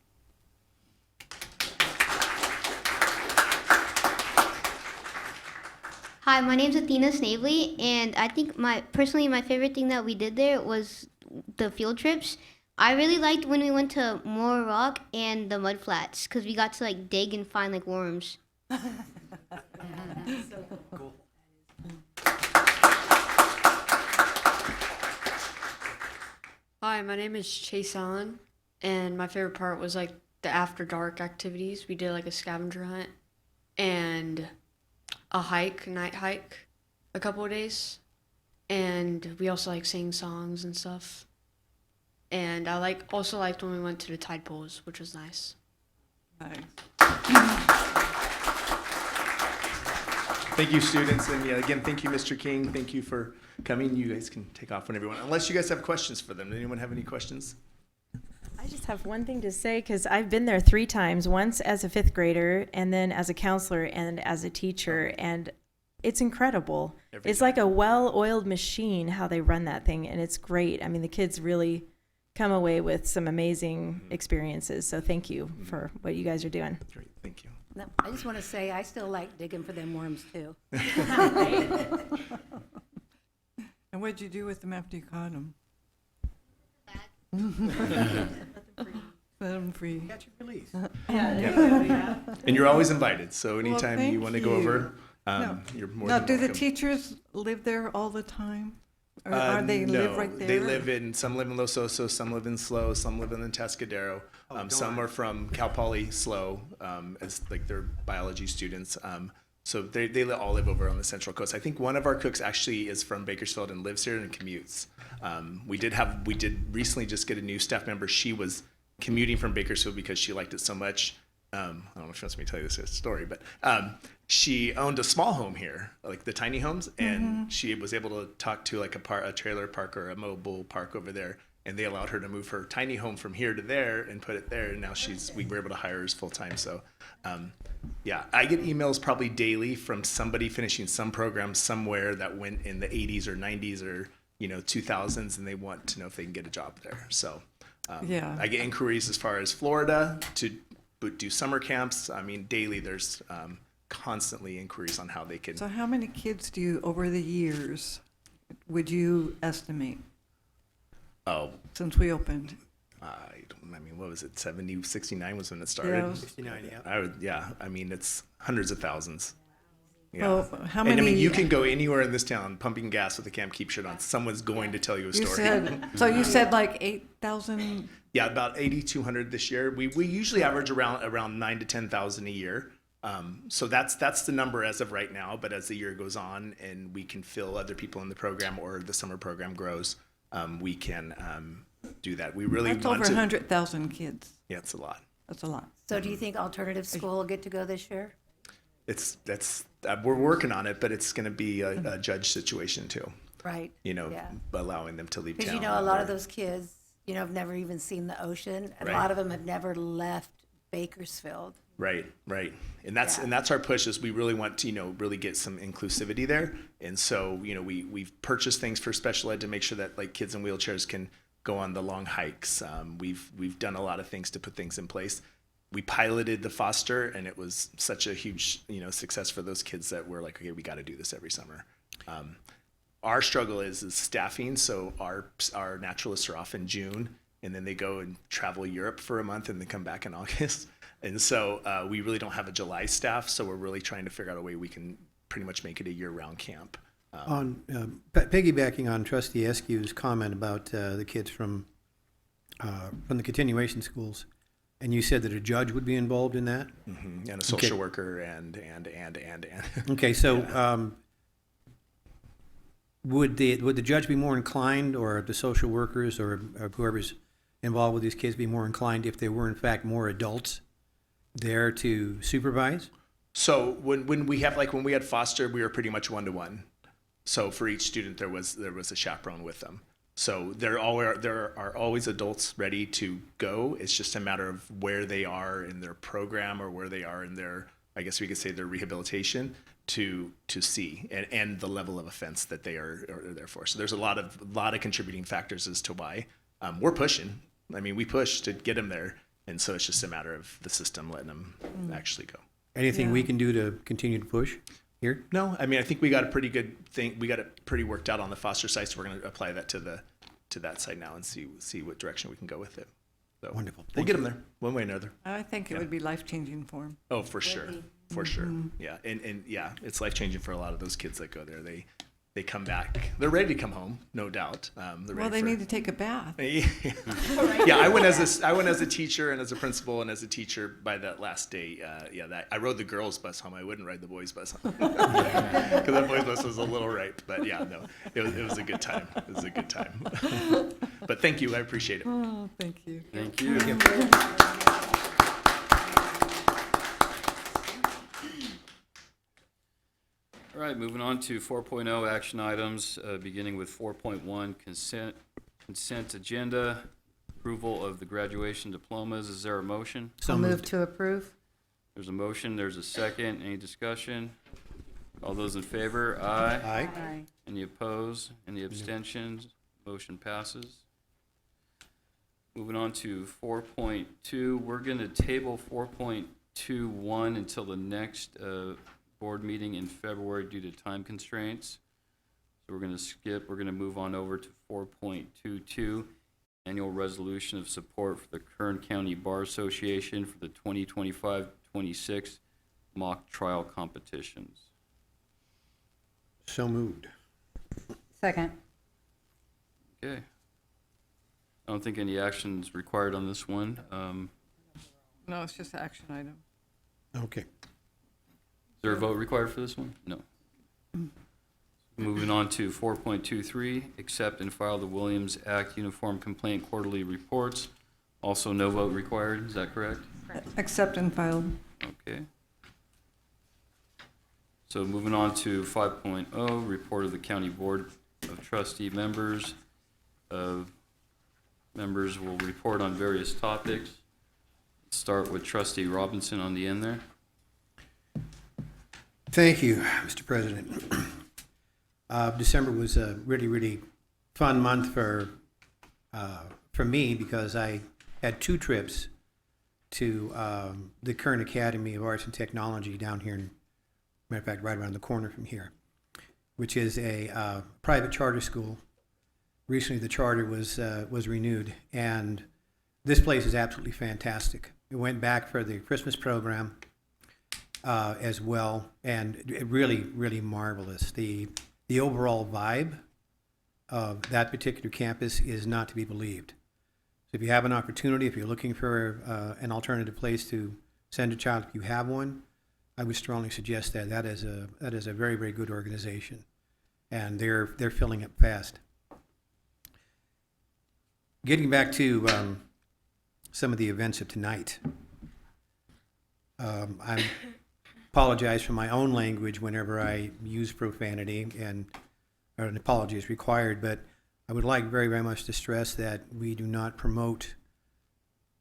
Hi, my name's Athena Snavely, and I think personally my favorite thing that we did there was the field trips. I really liked when we went to Moore Rock and the mud flats, because we got to dig and find worms. So cool. Hi, my name is Chase Allen, and my favorite part was the after dark activities. We did a scavenger hunt and a night hike, a couple of days, and we also sang songs and stuff. And I also liked when we went to the tide pools, which was nice. Nice. Thank you, students. And again, thank you, Mr. King. Thank you for coming. You guys can take off whenever you want. Unless you guys have questions for them. Anyone have any questions? I just have one thing to say, because I've been there 3 times, once as a 5th grader and then as a counselor and as a teacher, and it's incredible. It's like a well-oiled machine how they run that thing, and it's great. I mean, the kids really come away with some amazing experiences, so thank you for what you guys are doing. Great, thank you. No, I just want to say I still like digging for them worms too. And what'd you do with them after you caught them? Set them free. Got your release. Yeah. And you're always invited. So Well, anytime you thank want to go over, No. you're more Now, than do welcome. the teachers live there all the time? Or are they No, live right there? They live in, some live in Los Osos, some live in SLO, some live in Atascadero. Some are from Cal Poly SLO, as they're biology students. So they all live over on the Central Coast. I think one of our cooks actually is from Bakersfield and lives here and commutes. We did recently just get a new staff member. She was commuting from Bakersfield because she liked it so much. I don't know if she wants me to tell you this story, but she owned a small home here, like the tiny homes, and she was able to talk to like a trailer park or a mobile park over there, and they allowed her to move her tiny home from here to there and put it there, and now we were able to hire her as full time. So, yeah, I get emails probably daily from somebody finishing some program somewhere that went in the 80s or 90s or 2000s, and they want to know if they can get a job there. So, Yeah. I get inquiries as far as Florida to do summer camps. I mean, daily there's constantly inquiries on how they can. So how many kids do you, over the years, would you estimate? Oh, since we opened. I mean, what was it? 69 was when it started. Yeah, 69, yeah. Yeah. I mean, it's hundreds of thousands. Yeah. Well, how And I mean, many- you can go anywhere in this town pumping gas with a Camp Keep shirt on. Someone's going to tell you a You story. said, you said like 8,000? Yeah, about 8,200 this year. We usually average around 9 to 10,000 a year. So that's the number as of right now. But as the year goes on and we can fill other people in the program or the summer program grows, we can do that. We really That's want over to. 100,000 kids. Yeah, it's a lot. That's a lot. So do you think alternative school will get to go this year? We're working on it, but it's going to be a judge situation too. Right. Yeah. Allowing them to leave Because town. a lot of those kids, have never even seen the ocean. And Right. a lot of them have never left Bakersfield. Right. And that's our push is we really want to, really get some inclusivity there. And so, we've purchased things for special ed to make sure that like kids in wheelchairs can go on the long hikes. We've done a lot of things to put things in place. We piloted the Foster and it was such a huge, success for those kids that we're like, okay, we got to do this every summer. Our struggle is staffing. So our naturalists are off in June and then they go and travel Europe for a month and then come back in August. And so we really don't have a July staff. So we're really trying to figure out a way we can pretty much make it a year-round camp. Piggybacking on Trustee Eskew's comment about the kids from the continuation schools, and you said that a judge would be involved in that? Mm-hmm. And a social worker and. Okay, so would the judge be more inclined, or the social workers or whoever's involved with these kids be more inclined if there were in fact more adults there to supervise? So when we had Foster, we were pretty much 1-to-1. So for each student, there was a chaperone with them. So there are always adults ready to go. It's just a matter of where they are in their program or where they are in their, I guess we could say, their rehabilitation to see and the level of offense that they are there for. So there's a lot of contributing factors as to why we're pushing. I mean, we push to get them there, and so it's just a matter of the system letting them actually go. Anything we can do to continue to push here? No, I mean, I think we got a pretty good thing. We got it pretty worked out on the Foster side, so we're going to apply that to that side now and see what direction we can go with it. So wonderful. We'll get them there one way or another. I think it would be life-changing for them. Oh, for sure. For sure. Yeah. And yeah, it's life-changing for a lot of those kids that go there. They come back. They're ready to come home, no doubt. They need to take a bath. Yeah, I went as a teacher and as a principal and as a teacher by that last day. I rode the girls' bus home. I wouldn't ride the boys' bus home because that boys' bus was a little ripe. But yeah, no, it was a good time. It was a good time. But thank you. I appreciate it. Oh, thank you. Thank you. All right, moving on to 4.0 action items, beginning with 4.1 consent agenda, approval of the graduation diplomas. Is there a motion? I'll move to approve. There's a motion, there's a second. Any discussion? All those in favor? Aye. Aye. Any opposed? Any abstentions? Motion passes. Moving on to 4.2, we're going to table 4.21 until the next board meeting in February due to time constraints. So we're going to skip. We're going to move on over to 4.22, annual resolution of support for the Kern County Bar Association for the 2025-26 mock trial competitions. So moved. Second. Okay. I don't think any action is required on this one. No, it's just an action item. Okay. there a vote required for this one? No. Moving on to 4.23, accept and file the Williams Act Uniform Complaint Quarterly Reports. Also no vote required, is that correct? Accept and file. Okay. So moving on to 5.0, report of the County Board of Trustee members. Members will report on various topics. Let's start with Trustee Robinson on the end there. Thank you, Mr. President. December was a really, really fun month for me because I had 2 trips to the Kern Academy of Arts and Technology down here, matter of fact, right around the corner from here, which is a private charter school. Recently, the charter was renewed, and this place is absolutely fantastic. We went back for the Christmas program as well, and really, really marvelous. The overall vibe of that particular campus is not to be believed. So if you have an opportunity, if you're looking for an alternative place to send a child, if you have one, I would strongly suggest that. That is a very, very good organization, and they're filling up fast. Getting back to some of the events of tonight, I apologize for my own language whenever I use profanity, and an apology is required, but I would like very, very much to stress that we do not promote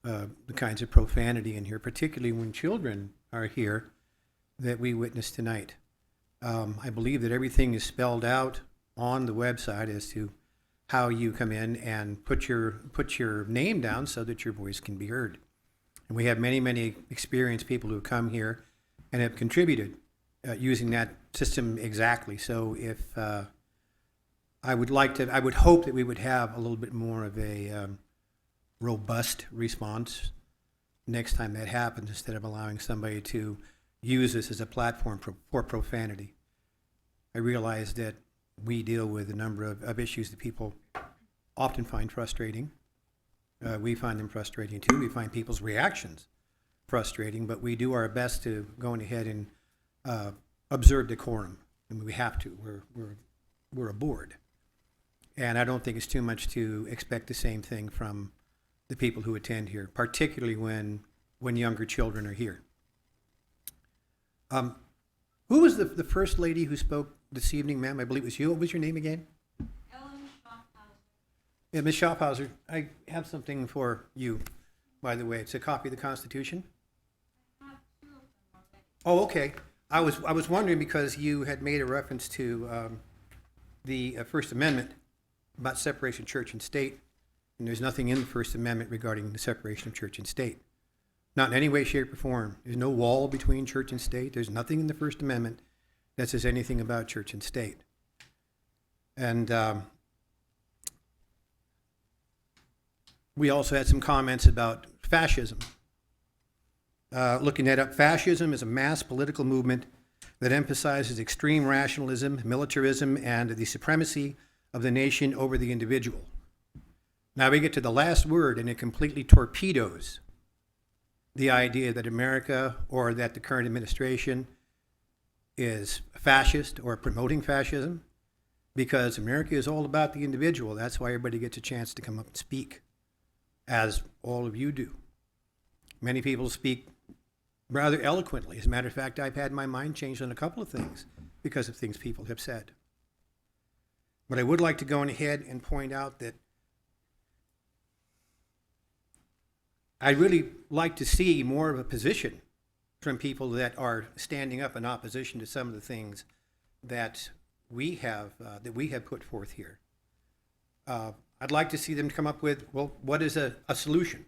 the kinds of profanity in here, particularly when children are here, that we witnessed tonight. I believe that everything is spelled out on the website as to how you come in and put your name down so that your voice can be heard. And we have many, many experienced people who have come here and have contributed using that system exactly. So if I would hope that we would have a little bit more of a robust response next time that happens, instead of allowing somebody to use this as a platform for profanity. I realize that we deal with a number of issues that people often find frustrating. We find them frustrating too. We find people's reactions frustrating, but we do our best to go ahead and observe decorum. I mean, we have to. We're a board. And I don't think it's too much to expect the same thing from the people who attend here, particularly when younger children are here. Who was the first lady who spoke this evening, ma'am? I believe it was you. What was your name again? Ellen Schaffhauser. Yeah, Ms. Schaffhauser, I have something for you, by the way. It's a copy of the Constitution. I have 2 of them already. Oh, okay. I was wondering because you had made a reference to the First Amendment about separation of church and state, and there's nothing in the First Amendment regarding the separation of church and state. Not in any way, shape, or form. There's no wall between church and state. There's nothing in the First Amendment that says anything about church and state. And we also had some comments about fascism. Looking that up, fascism is a mass political movement that emphasizes extreme rationalism, militarism, and the supremacy of the nation over the individual. Now we get to the last word, and it completely torpedoes the idea that America or that the current administration is fascist or promoting fascism, because America is all about the individual. That's why everybody gets a chance to come up and speak, as all of you do. Many people speak rather eloquently. As a matter of fact, I've had my mind changed on a couple of things because of things people have said. But I would like to go ahead and point out that I'd really like to see more of a position from people that are standing up in opposition to some of the things that we have put forth here. I'd like to see them come up with, well, what is a solution,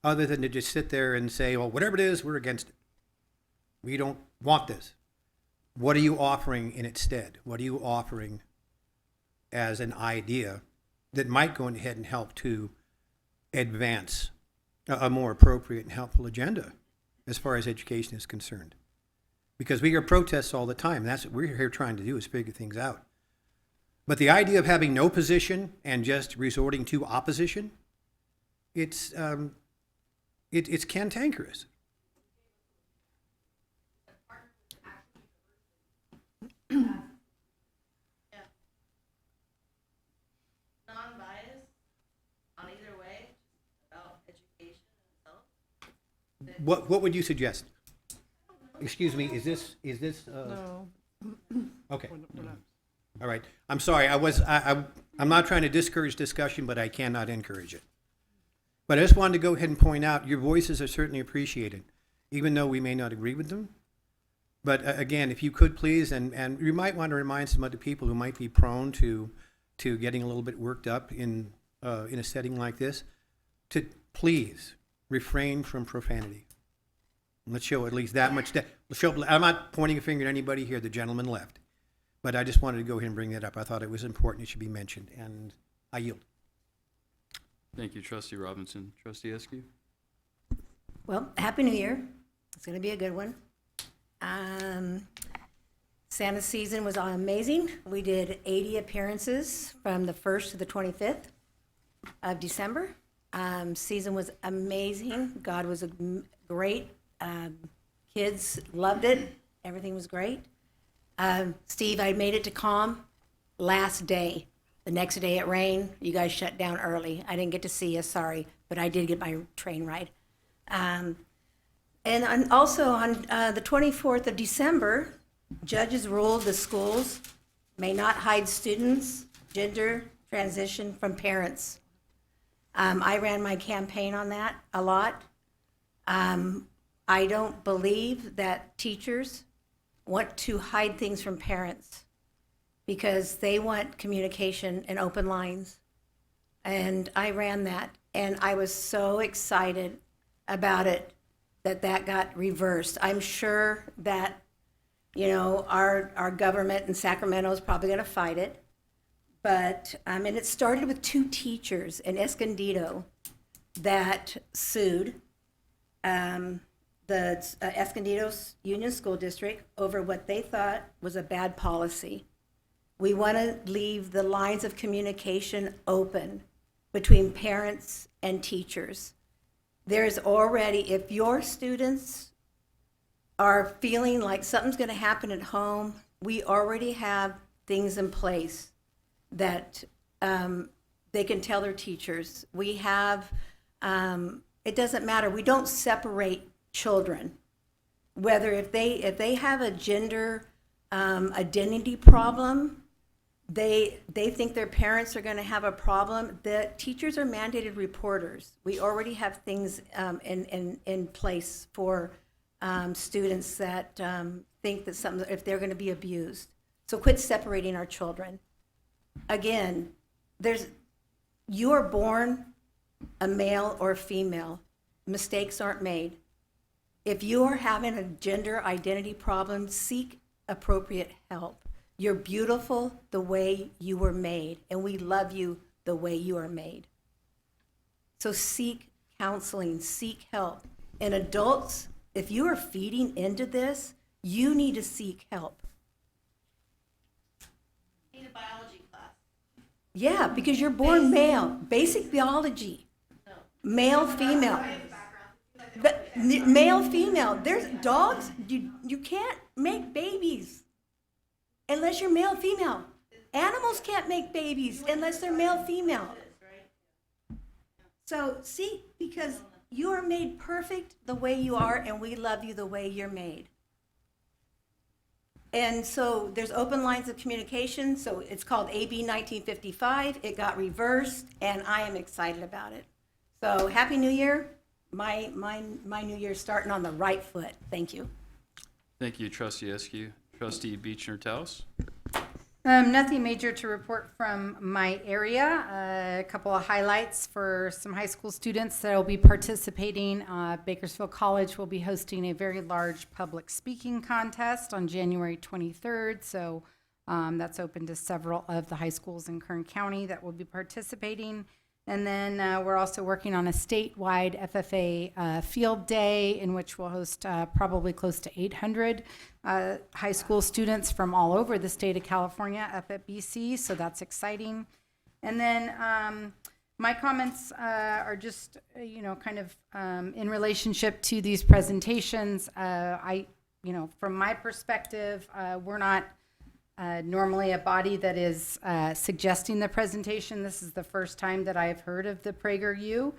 other than to just sit there and say, well, whatever it is, we're against it. We don't want this. What are you offering in its stead? What are you offering as an idea that might go ahead and help to advance a more appropriate and helpful agenda as far as education is concerned? Because we hear protests all the time. That's what we're here trying to do, is figure things out. But the idea of having no position and just resorting to opposition, it's cantankerous. What would you suggest? Excuse me, is this, No. okay. We're not. All right. I'm sorry. I'm not trying to discourage discussion, but I cannot encourage it. But I just wanted to go ahead and point out your voices are certainly appreciated, even though we may not agree with them. But again, if you could please, and you might want to remind some other people who might be prone to getting a little bit worked up in a setting like this, to please refrain from profanity. Let's show at least that much. I'm not pointing a finger at anybody here. The gentleman left. But I just wanted to go ahead and bring that up. I thought it was important it should be mentioned, and I yield. Thank you, Trustee Robinson. Trustee Eskew? Well, Happy New Year. It's going to be a good one. Santa season was amazing. We did 80 appearances from the 1st to the 25th of December. Season was amazing. God was great. Kids loved it. Everything was great. Steve, I made it to COM last day. The next day it rained. You guys shut down early. I didn't get to see you, sorry, but I did get my train ride. And also on the 24th of December, judges ruled the schools may not hide students' gender transition from parents. I ran my campaign on that a lot. I don't believe that teachers want to hide things from parents because they want communication and open lines. And I ran that, and I was so excited about it that got reversed. I'm sure that, you know, our government in Sacramento is probably going to fight it. But, and it started with 2 teachers in Escondido that sued the Escondido Union School District over what they thought was a bad policy. We want to leave the lines of communication open between parents and teachers. There's already, if your students are feeling like something's going to happen at home, we already have things in place that they can tell their teachers. We have, it doesn't matter, we don't separate children. Whether if they have a gender identity problem, they think their parents are going to have a problem. The teachers are mandated reporters. We already have things in place for students that think that something, if they're going to be abused. So quit separating our children. Again, you are born a male or a female. Mistakes aren't made. If you are having a gender identity problem, seek appropriate help. You're beautiful the way you were made, and we love you the way you are made. So seek counseling, seek help. And adults, if you are feeding into this, you need to seek help. Need a biology class. Yeah, because you're born male. Basic biology. Male, female. But male, female. There's dogs. You can't make babies unless you're male, female. Animals can't make babies unless they're male, female. So see, because you are made perfect the way you are, and we love you the way you're made. And so there's open lines of communication. So it's called AB 1955. It got reversed, and I am excited about it. So Happy New Year. My New Year's starting on the right foot. Thank you. Thank you, Trustee Eskew. Trustee Beechner-Taus? Nothing major to report from my area. A couple of highlights for some high school students that will be participating. Bakersfield College will be hosting a very large public speaking contest on January 23rd. So that's open to several of the high schools in Kern County that will be participating. And then we're also working on a statewide FFA field day in which we'll host probably close to 800 high school students from all over the state of California up at BC, so that's exciting. And then my comments are just, kind of in relationship to these presentations. From my perspective, we're not normally a body that is suggesting the presentation. This is the first time that I've heard of the PragerU.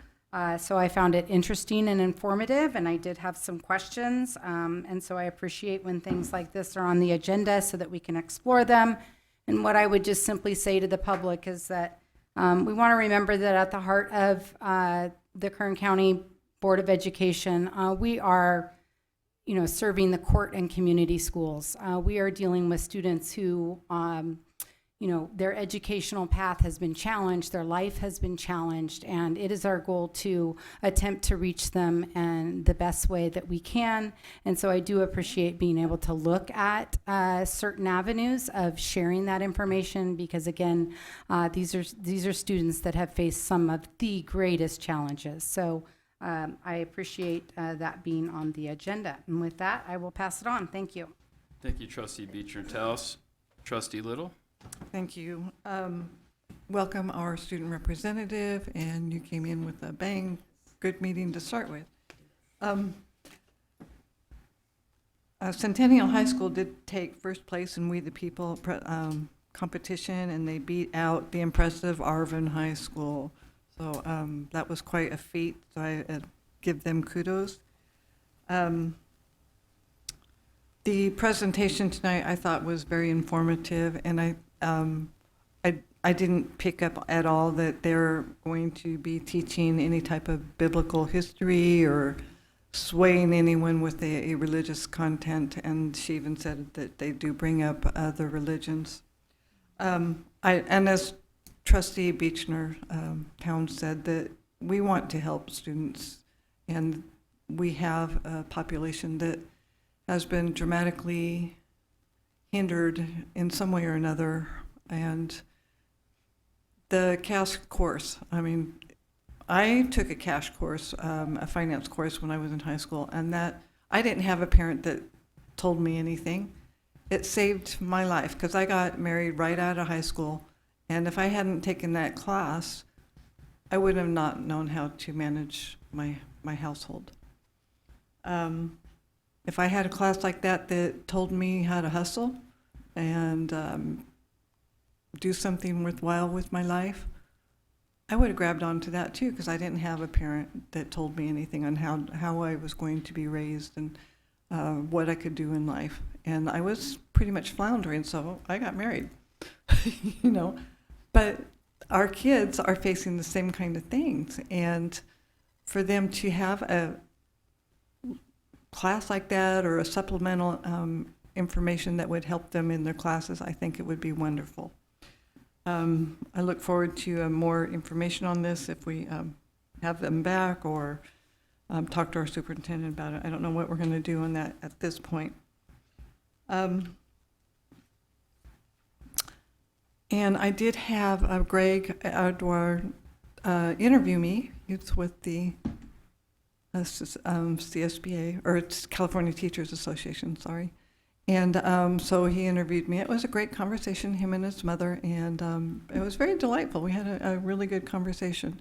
So I found it interesting and informative, and I did have some questions. And so I appreciate when things like this are on the agenda so that we can explore them. And what I would just simply say to the public is that we want to remember that at the heart of the Kern County Board of Education, we are, serving the court and community schools. We are dealing with students who, their educational path has been challenged, their life has been challenged, and it is our goal to attempt to reach them in the best way that we can. And so I do appreciate being able to look at certain avenues of sharing that information, because again, these are students that have faced some of the greatest challenges. So I appreciate that being on the agenda. And with that, I will pass it on. Thank you. Thank you, Trustee Beecher-Taus. Trustee Little? Thank you. Welcome our student representative, and you came in with a bang. Good meeting to start with. Centennial High School did take first place in We the People competition, and they beat out the impressive Arvin High School. So that was quite a feat, so I give them kudos. The presentation tonight I thought was very informative, and I didn't pick up at all that they're going to be teaching any type of biblical history or swaying anyone with a religious content, and she even said that they do bring up other religions. And as Trustee Beechner Town said, that we want to help students, and we have a population that has been dramatically hindered in some way or another. And the CAS course, I took a cash course, a finance course when I was in high school, and that I didn't have a parent that told me anything. It saved my life, because I got married right out of high school, and if I hadn't taken that class, I would have not known how to manage my household. If I had a class like that that told me how to hustle and do something worthwhile with my life, I would have grabbed onto that too, because I didn't have a parent that told me anything on how I was going to be raised and what I could do in life. And I was pretty much floundering, so I got married, But our kids are facing the same kind of things, and for them to have a class like that or a supplemental information that would help them in their classes, I think it would be wonderful. I look forward to more information on this if we have them back, or talk to our superintendent about it. I don't know what we're going to do on that at this point. And I did have Greg Edward interview me. It's with the CSBA, or it's California Teachers Association, sorry. And so he interviewed me. It was a great conversation, him and his mother, and it was very delightful. We had a really good conversation.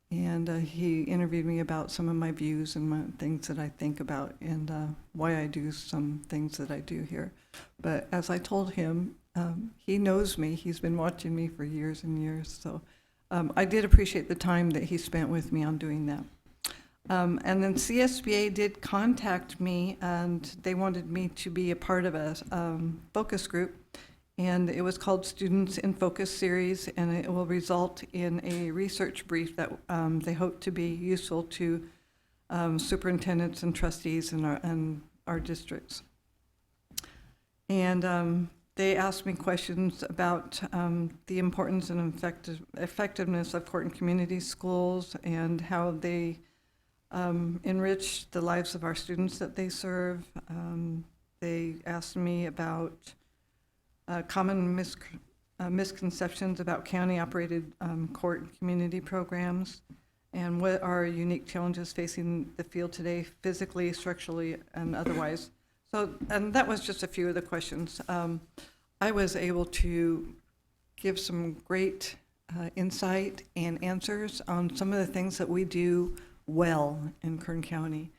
And he interviewed me about some of my views and my things that I think about, and why I do some things that I do here. But as I told him, he knows me. He's been watching me for years and years. So I did appreciate the time that he spent with me on doing that. And then CSBA did contact me, and they wanted me to be a part of a focus group. And it was called Students in Focus Series, and it will result in a research brief that they hope to be useful to superintendents and trustees in our districts. And they asked me questions about the importance and effectiveness of court and community schools, and how they enrich the lives of our students that they serve. They asked me about common misconceptions about county-operated court and community programs, and what are unique challenges facing the field today, physically, structurally, and otherwise. So, and that was just a few of the questions. I was able to give some great insight and answers on some of the things that we do well in Kern County.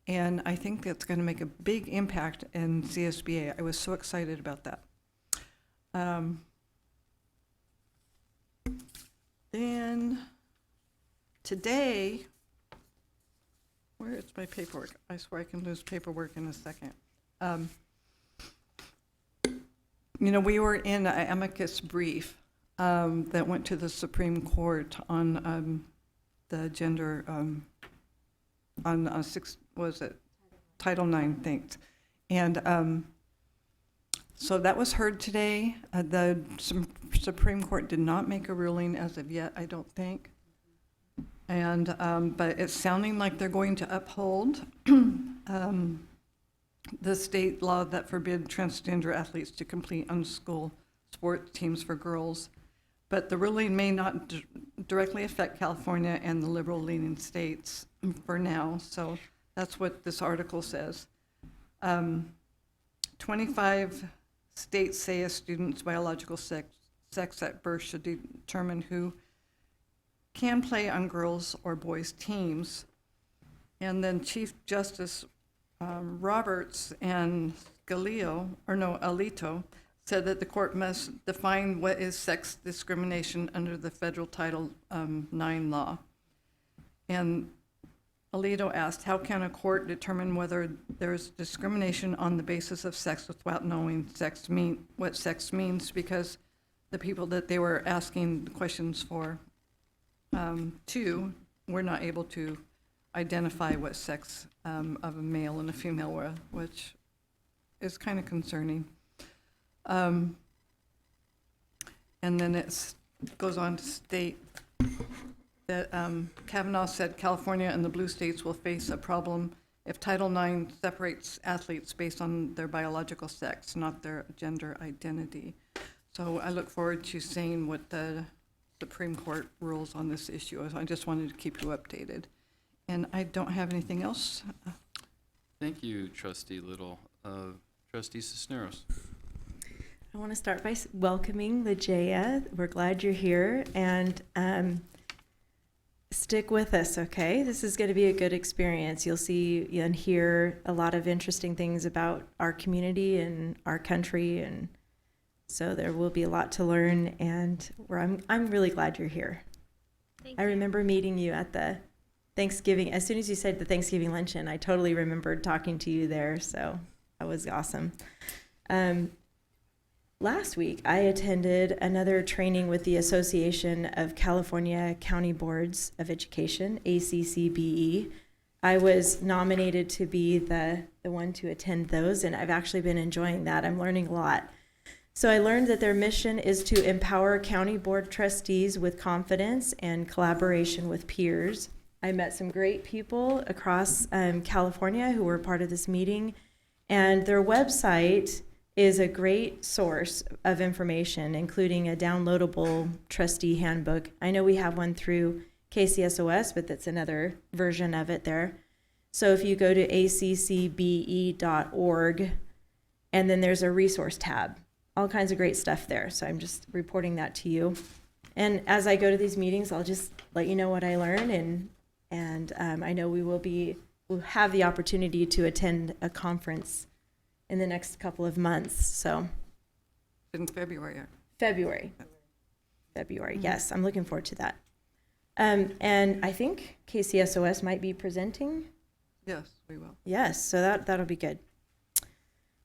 And I think that's going to make a big impact in CSBA. I was so excited about that. Then today, Where is my paperwork? I swear I can lose paperwork in a second. You know, we were in an amicus brief that went to the Supreme Court on the gender, Title IX, thanks. And so that was heard today. The Supreme Court did not make a ruling as of yet, I don't think. And, but it's sounding like they're going to uphold the state law that forbid transgender athletes to complete unschooled sports teams for girls. But the ruling may not directly affect California and the liberal-leaning states for now. So that's what this article says. 25 states say a student's biological sex at birth should determine who can play on girls' or boys' teams. And then Chief Justice Roberts and Alito said that the court must define what is sex discrimination under the federal Title IX law. And Alito asked, how can a court determine whether there's discrimination on the basis of sex without knowing what sex means? Because the people that they were asking questions for were not able to identify what sex of a male and a female were, which is kind of concerning. And then it goes on to state that Kavanaugh said California and the blue states will face a problem if Title IX separates athletes based on their biological sex, not their gender identity. So I look forward to seeing what the Supreme Court rules on this issue. I just wanted to keep you updated. And I don't have anything else. Thank you, Trustee Little. Trustee Cisneros. I want to start by welcoming Lejeya. We're glad you're here, and stick with us, okay? This is going to be a good experience. You'll see and hear a lot of interesting things about our community and our country, and so there will be a lot to learn, and I'm really glad you're here. I remember meeting you at the Thanksgiving. As soon as you said the Thanksgiving luncheon, I totally remembered talking to you there, so that was awesome. Last week, I attended another training with the Association of California County Boards of Education, ACCBE. I was nominated to be the one to attend those, and I've actually been enjoying that. I'm learning a lot. So I learned that their mission is to empower county board trustees with confidence and collaboration with peers. I met some great people across California who were part of this meeting, and their website is a great source of information, including a downloadable trustee handbook. I know we have one through KCSOS, but that's another version of it there. So if you go to accbe.org, and then there's a resource tab, all kinds of great stuff there. So I'm just reporting that to you. And as I go to these meetings, I'll just let you know what I learn, and I know we'll have the opportunity to attend a conference in the next couple of months. So in February. February, yes, I'm looking forward to that. And I think KCSOS might be presenting. Yes, we will. Yes, so that'll be good.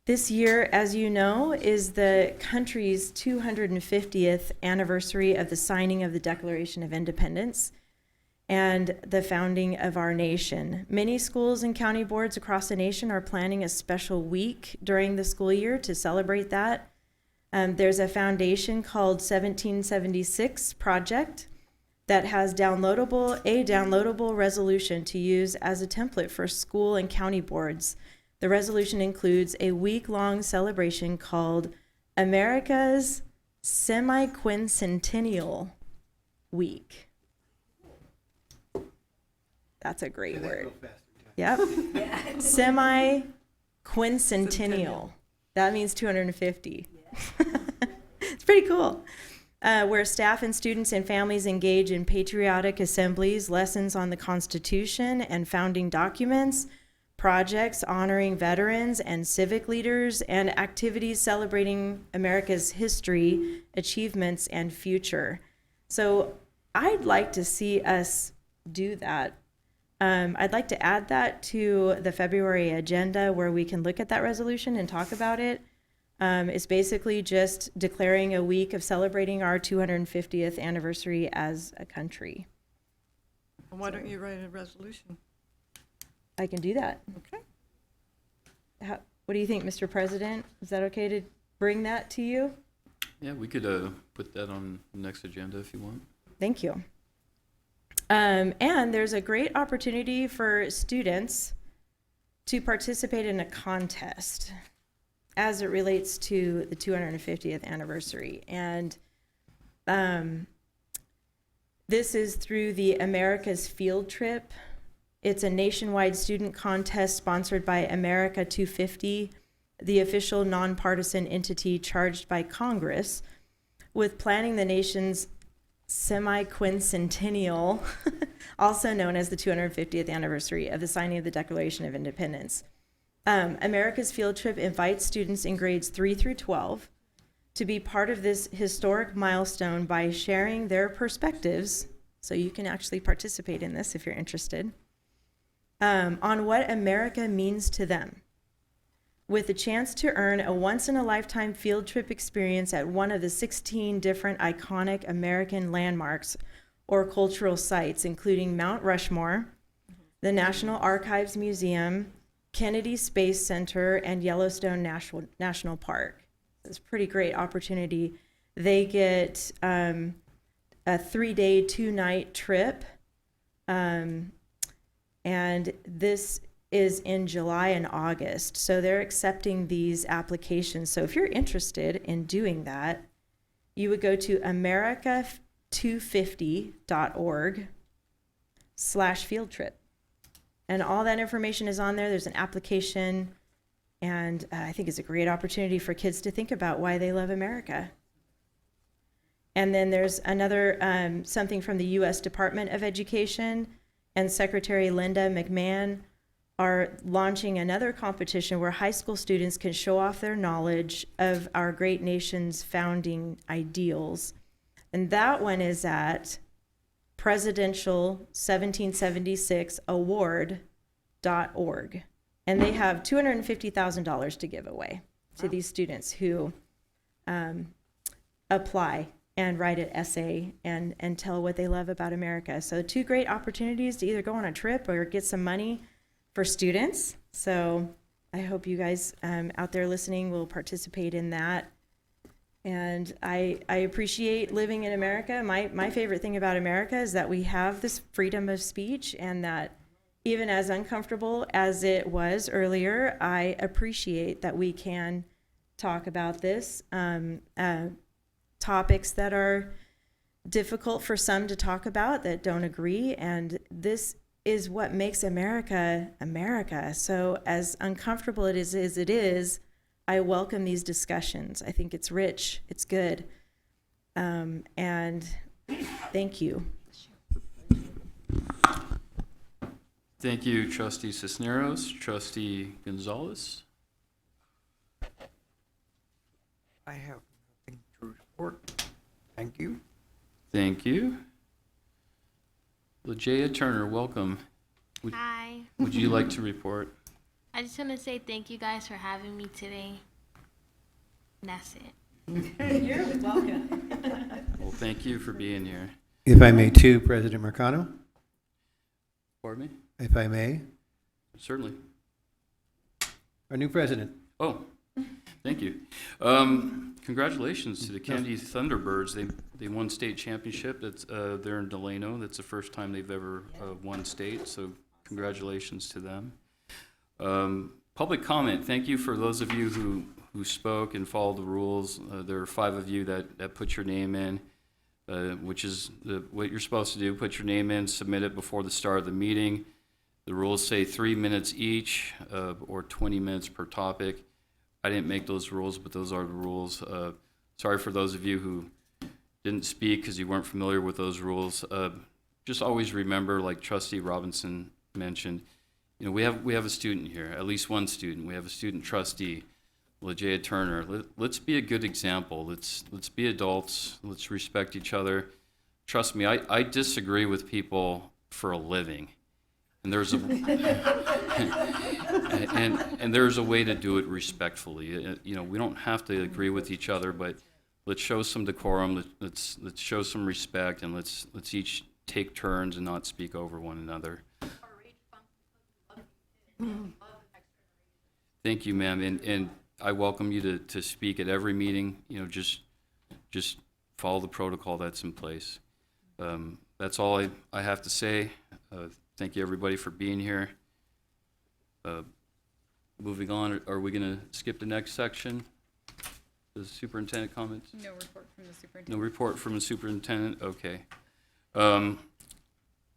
This year, as you know, is the country's 250th anniversary of the signing of the Declaration of Independence and the founding of our nation. Many schools and county boards across the nation are planning a special week during the school year to celebrate that. There's a foundation called 1776 Project that has a downloadable resolution to use as a template for school and county boards. The resolution includes a week-long celebration called America's Semi-Quincentennial Week. That's a great word. Yep. Semi-quincentennial. That means 250. It's pretty cool. Where staff and students and families engage in patriotic assemblies, lessons on the Constitution and founding documents, projects honoring veterans and civic leaders, and activities celebrating America's history, achievements, and future. So I'd like to see us do that I'd like to add that to the February agenda where we can look at that resolution and talk about it. It's basically just declaring a week of celebrating our 250th anniversary as a country. Why don't you write a resolution? I can do that. Okay. What do you think, Mr. President? Is that okay to bring that to you? Yeah, we could put that on the next agenda if you want. Thank you. And there's a great opportunity for students to participate in a contest as it relates to the 250th anniversary. And this is through the America's Field Trip. It's a nationwide student contest sponsored by America 250, the official nonpartisan entity charged by Congress with planning the nation's semi-quincentennial, also known as the 250th anniversary of the signing of the Declaration of Independence. America's Field Trip invites students in grades 3 through 12 to be part of this historic milestone by sharing their perspectives, so you can actually participate in this if you're interested, on what America means to them, with the chance to earn a once-in-a-lifetime field trip experience at one of the 16 different iconic American landmarks or cultural sites, including Mount Rushmore, the National Archives Museum, Kennedy Space Center, and Yellowstone National Park. It's a pretty great opportunity. They get a 3-day, 2-night trip, and this is in July and August. So they're accepting these applications. So if you're interested in doing that, you would go to america250.org/field trip. And all that information is on there. There's an application, and I think it's a great opportunity for kids to think about why they love America. And then there's another something from the U.S. Department of Education, and Secretary Linda McMahon are launching another competition where high school students can show off their knowledge of our great nation's founding ideals. And that one is at presidential1776award.org. And they have $250,000 to give away to these students who apply and write an essay and tell what they love about America. So 2 great opportunities to either go on a trip or get some money for students. So I hope you guys out there listening will participate in that. And I appreciate living in America. My favorite thing about America is that we have this freedom of speech, and that even as uncomfortable as it was earlier, I appreciate that we can talk about this. Topics that are difficult for some to talk about, that don't agree, and this is what makes America America. So as uncomfortable as it is, I welcome these discussions. I think it's rich, it's good, and thank you. Thank you, Trustee Cisneros. Trustee Gonzalez? I have nothing to report. Thank you. Thank you. LaJaya Turner, welcome. Hi. Would you like to report? I just want to say thank you guys for having me today. And that's it. You're welcome. Well, thank you for being here. If I may too, President Mercado, Pardon me? if I may, Certainly. our new president. Oh, thank you. Congratulations to the Kennedy Thunderbirds. They won state championship. That's they're in Delano. That's the first time they've ever won state. So congratulations to them. Public comment. Thank you for those of you who spoke and followed the rules. There are 5 of you that put your name in, which is what you're supposed to do. Put your name in, submit it before the start of the meeting. The rules say 3 minutes each, or 20 minutes per topic. I didn't make those rules, but those are the rules. Sorry for those of you who didn't speak because you weren't familiar with those rules. Just always remember, like Trustee Robinson mentioned, you know, we have a student here, at least one student. We have a student trustee, LaJaya Turner. Let's be a good example. Let's be adults. Let's respect each other. Trust me, I disagree with people for a living. And there's a and there's a way to do it respectfully. You know, we don't have to agree with each other, but let's show some decorum. Let's show some respect, and let's each take turns and not speak over one another. Thank you, ma'am, and I welcome you to speak at every meeting. You know, just follow the protocol that's in place. That's all I have to say. Thank you, everybody, for being here. Moving on, are we going to skip the next section? The superintendent comments? No report from the superintendent. No report from the superintendent? Okay.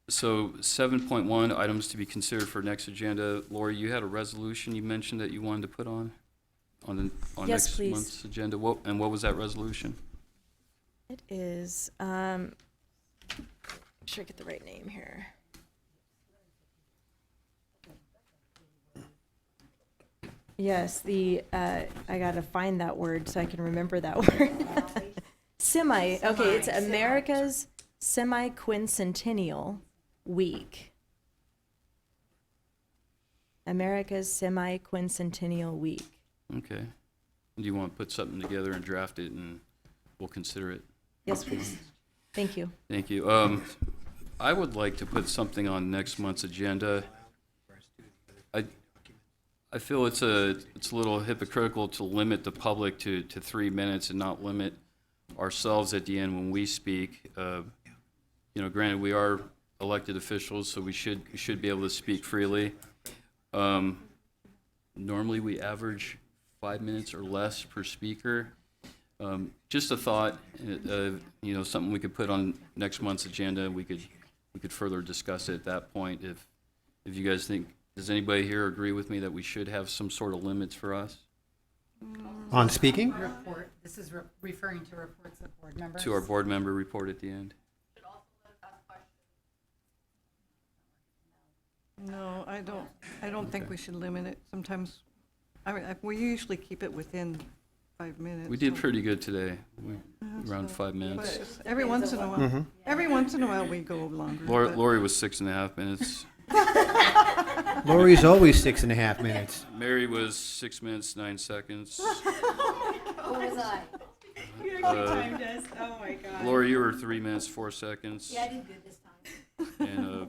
So 7.1, items to be considered for next agenda. Lori, you had a resolution you mentioned that you wanted to put on Yes, next please. month's agenda. What was that resolution? It is, sure I get the right name here. Yes, I gotta find that word so I can remember that word. Okay, it's America's Semi-Quincentennial Week. America's Semi-Quincentennial Week. Okay. Do you want to put something together and draft it, and we'll consider it? Yes, please. Thank you. Thank you. I would like to put something on next month's agenda. I feel it's a little hypocritical to limit the public to 3 minutes and not limit ourselves at the end when we speak. You know, granted, we are elected officials, so we should be able to speak freely. Normally, we average 5 minutes or less per speaker. Just a thought, you know, something we could put on next month's agenda. We could further discuss it at that point if you guys think. Does anybody here agree with me that we should have some sort of limits for us? On speaking? Report. This is referring to reports of board members. To our board member report at the end. No, I don't think we should limit it. Sometimes, we usually keep it within 5 minutes. We did pretty good today, around 5 minutes. But every once in a while, every once in a while we go longer. but- Lori was 6.5 minutes. Lori's always 6.5 minutes. Mary was 6 minutes, 9 seconds. What was I? You timed us. Oh my God. Lori, you were 3 minutes, 4 seconds. Yeah, I did good this time. And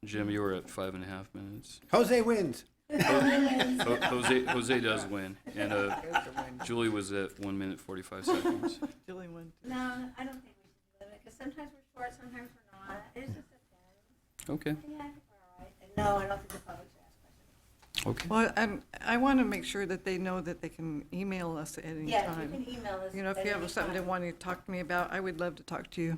Jim, you were at 5.5 minutes. Jose wins. Jose does win. And Julie was at 1 minute, 45 seconds. Julie won. No, I don't think we should do it because sometimes we're short, sometimes we're not. It's just a Okay. yeah, all right. No, I don't think the public should ask questions. Okay. Well, I want to make sure that they know that they can email us at any Yeah, time. you can email us. You know, if at you have any something they time. want to talk to me about, I would love to talk to you,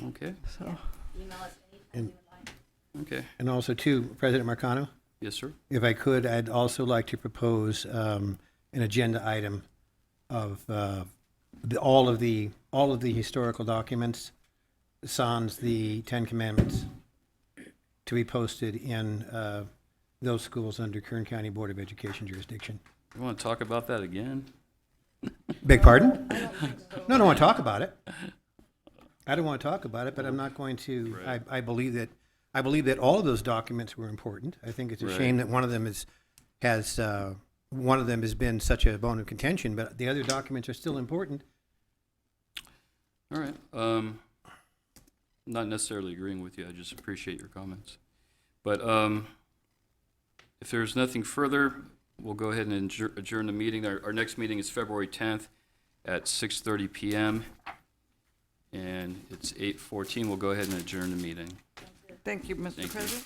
Okay. so. Email us anytime And- you would like. Okay. And also, too, President Marcano, Yes, sir. if I could, I'd also like to propose an agenda item of all of the historical documents, sans the Ten Commandments, to be posted in those schools under Kern County Board of Education jurisdiction. You want to talk about that again? Beg pardon? No, I don't want to talk about it. I don't want to talk about it, but I'm not going to. Right. I believe that all of those documents were important. I think it's a shame that one of them has been such a bone of contention, but the other documents are still important. All right. Not necessarily agreeing with you. I just appreciate your comments. But if there's nothing further, we'll go ahead and adjourn the meeting. Our next meeting is February 10th at 6:30 p.m. And it's 8:14. We'll go ahead and adjourn the meeting. Thank you, Mr. Thank you. President.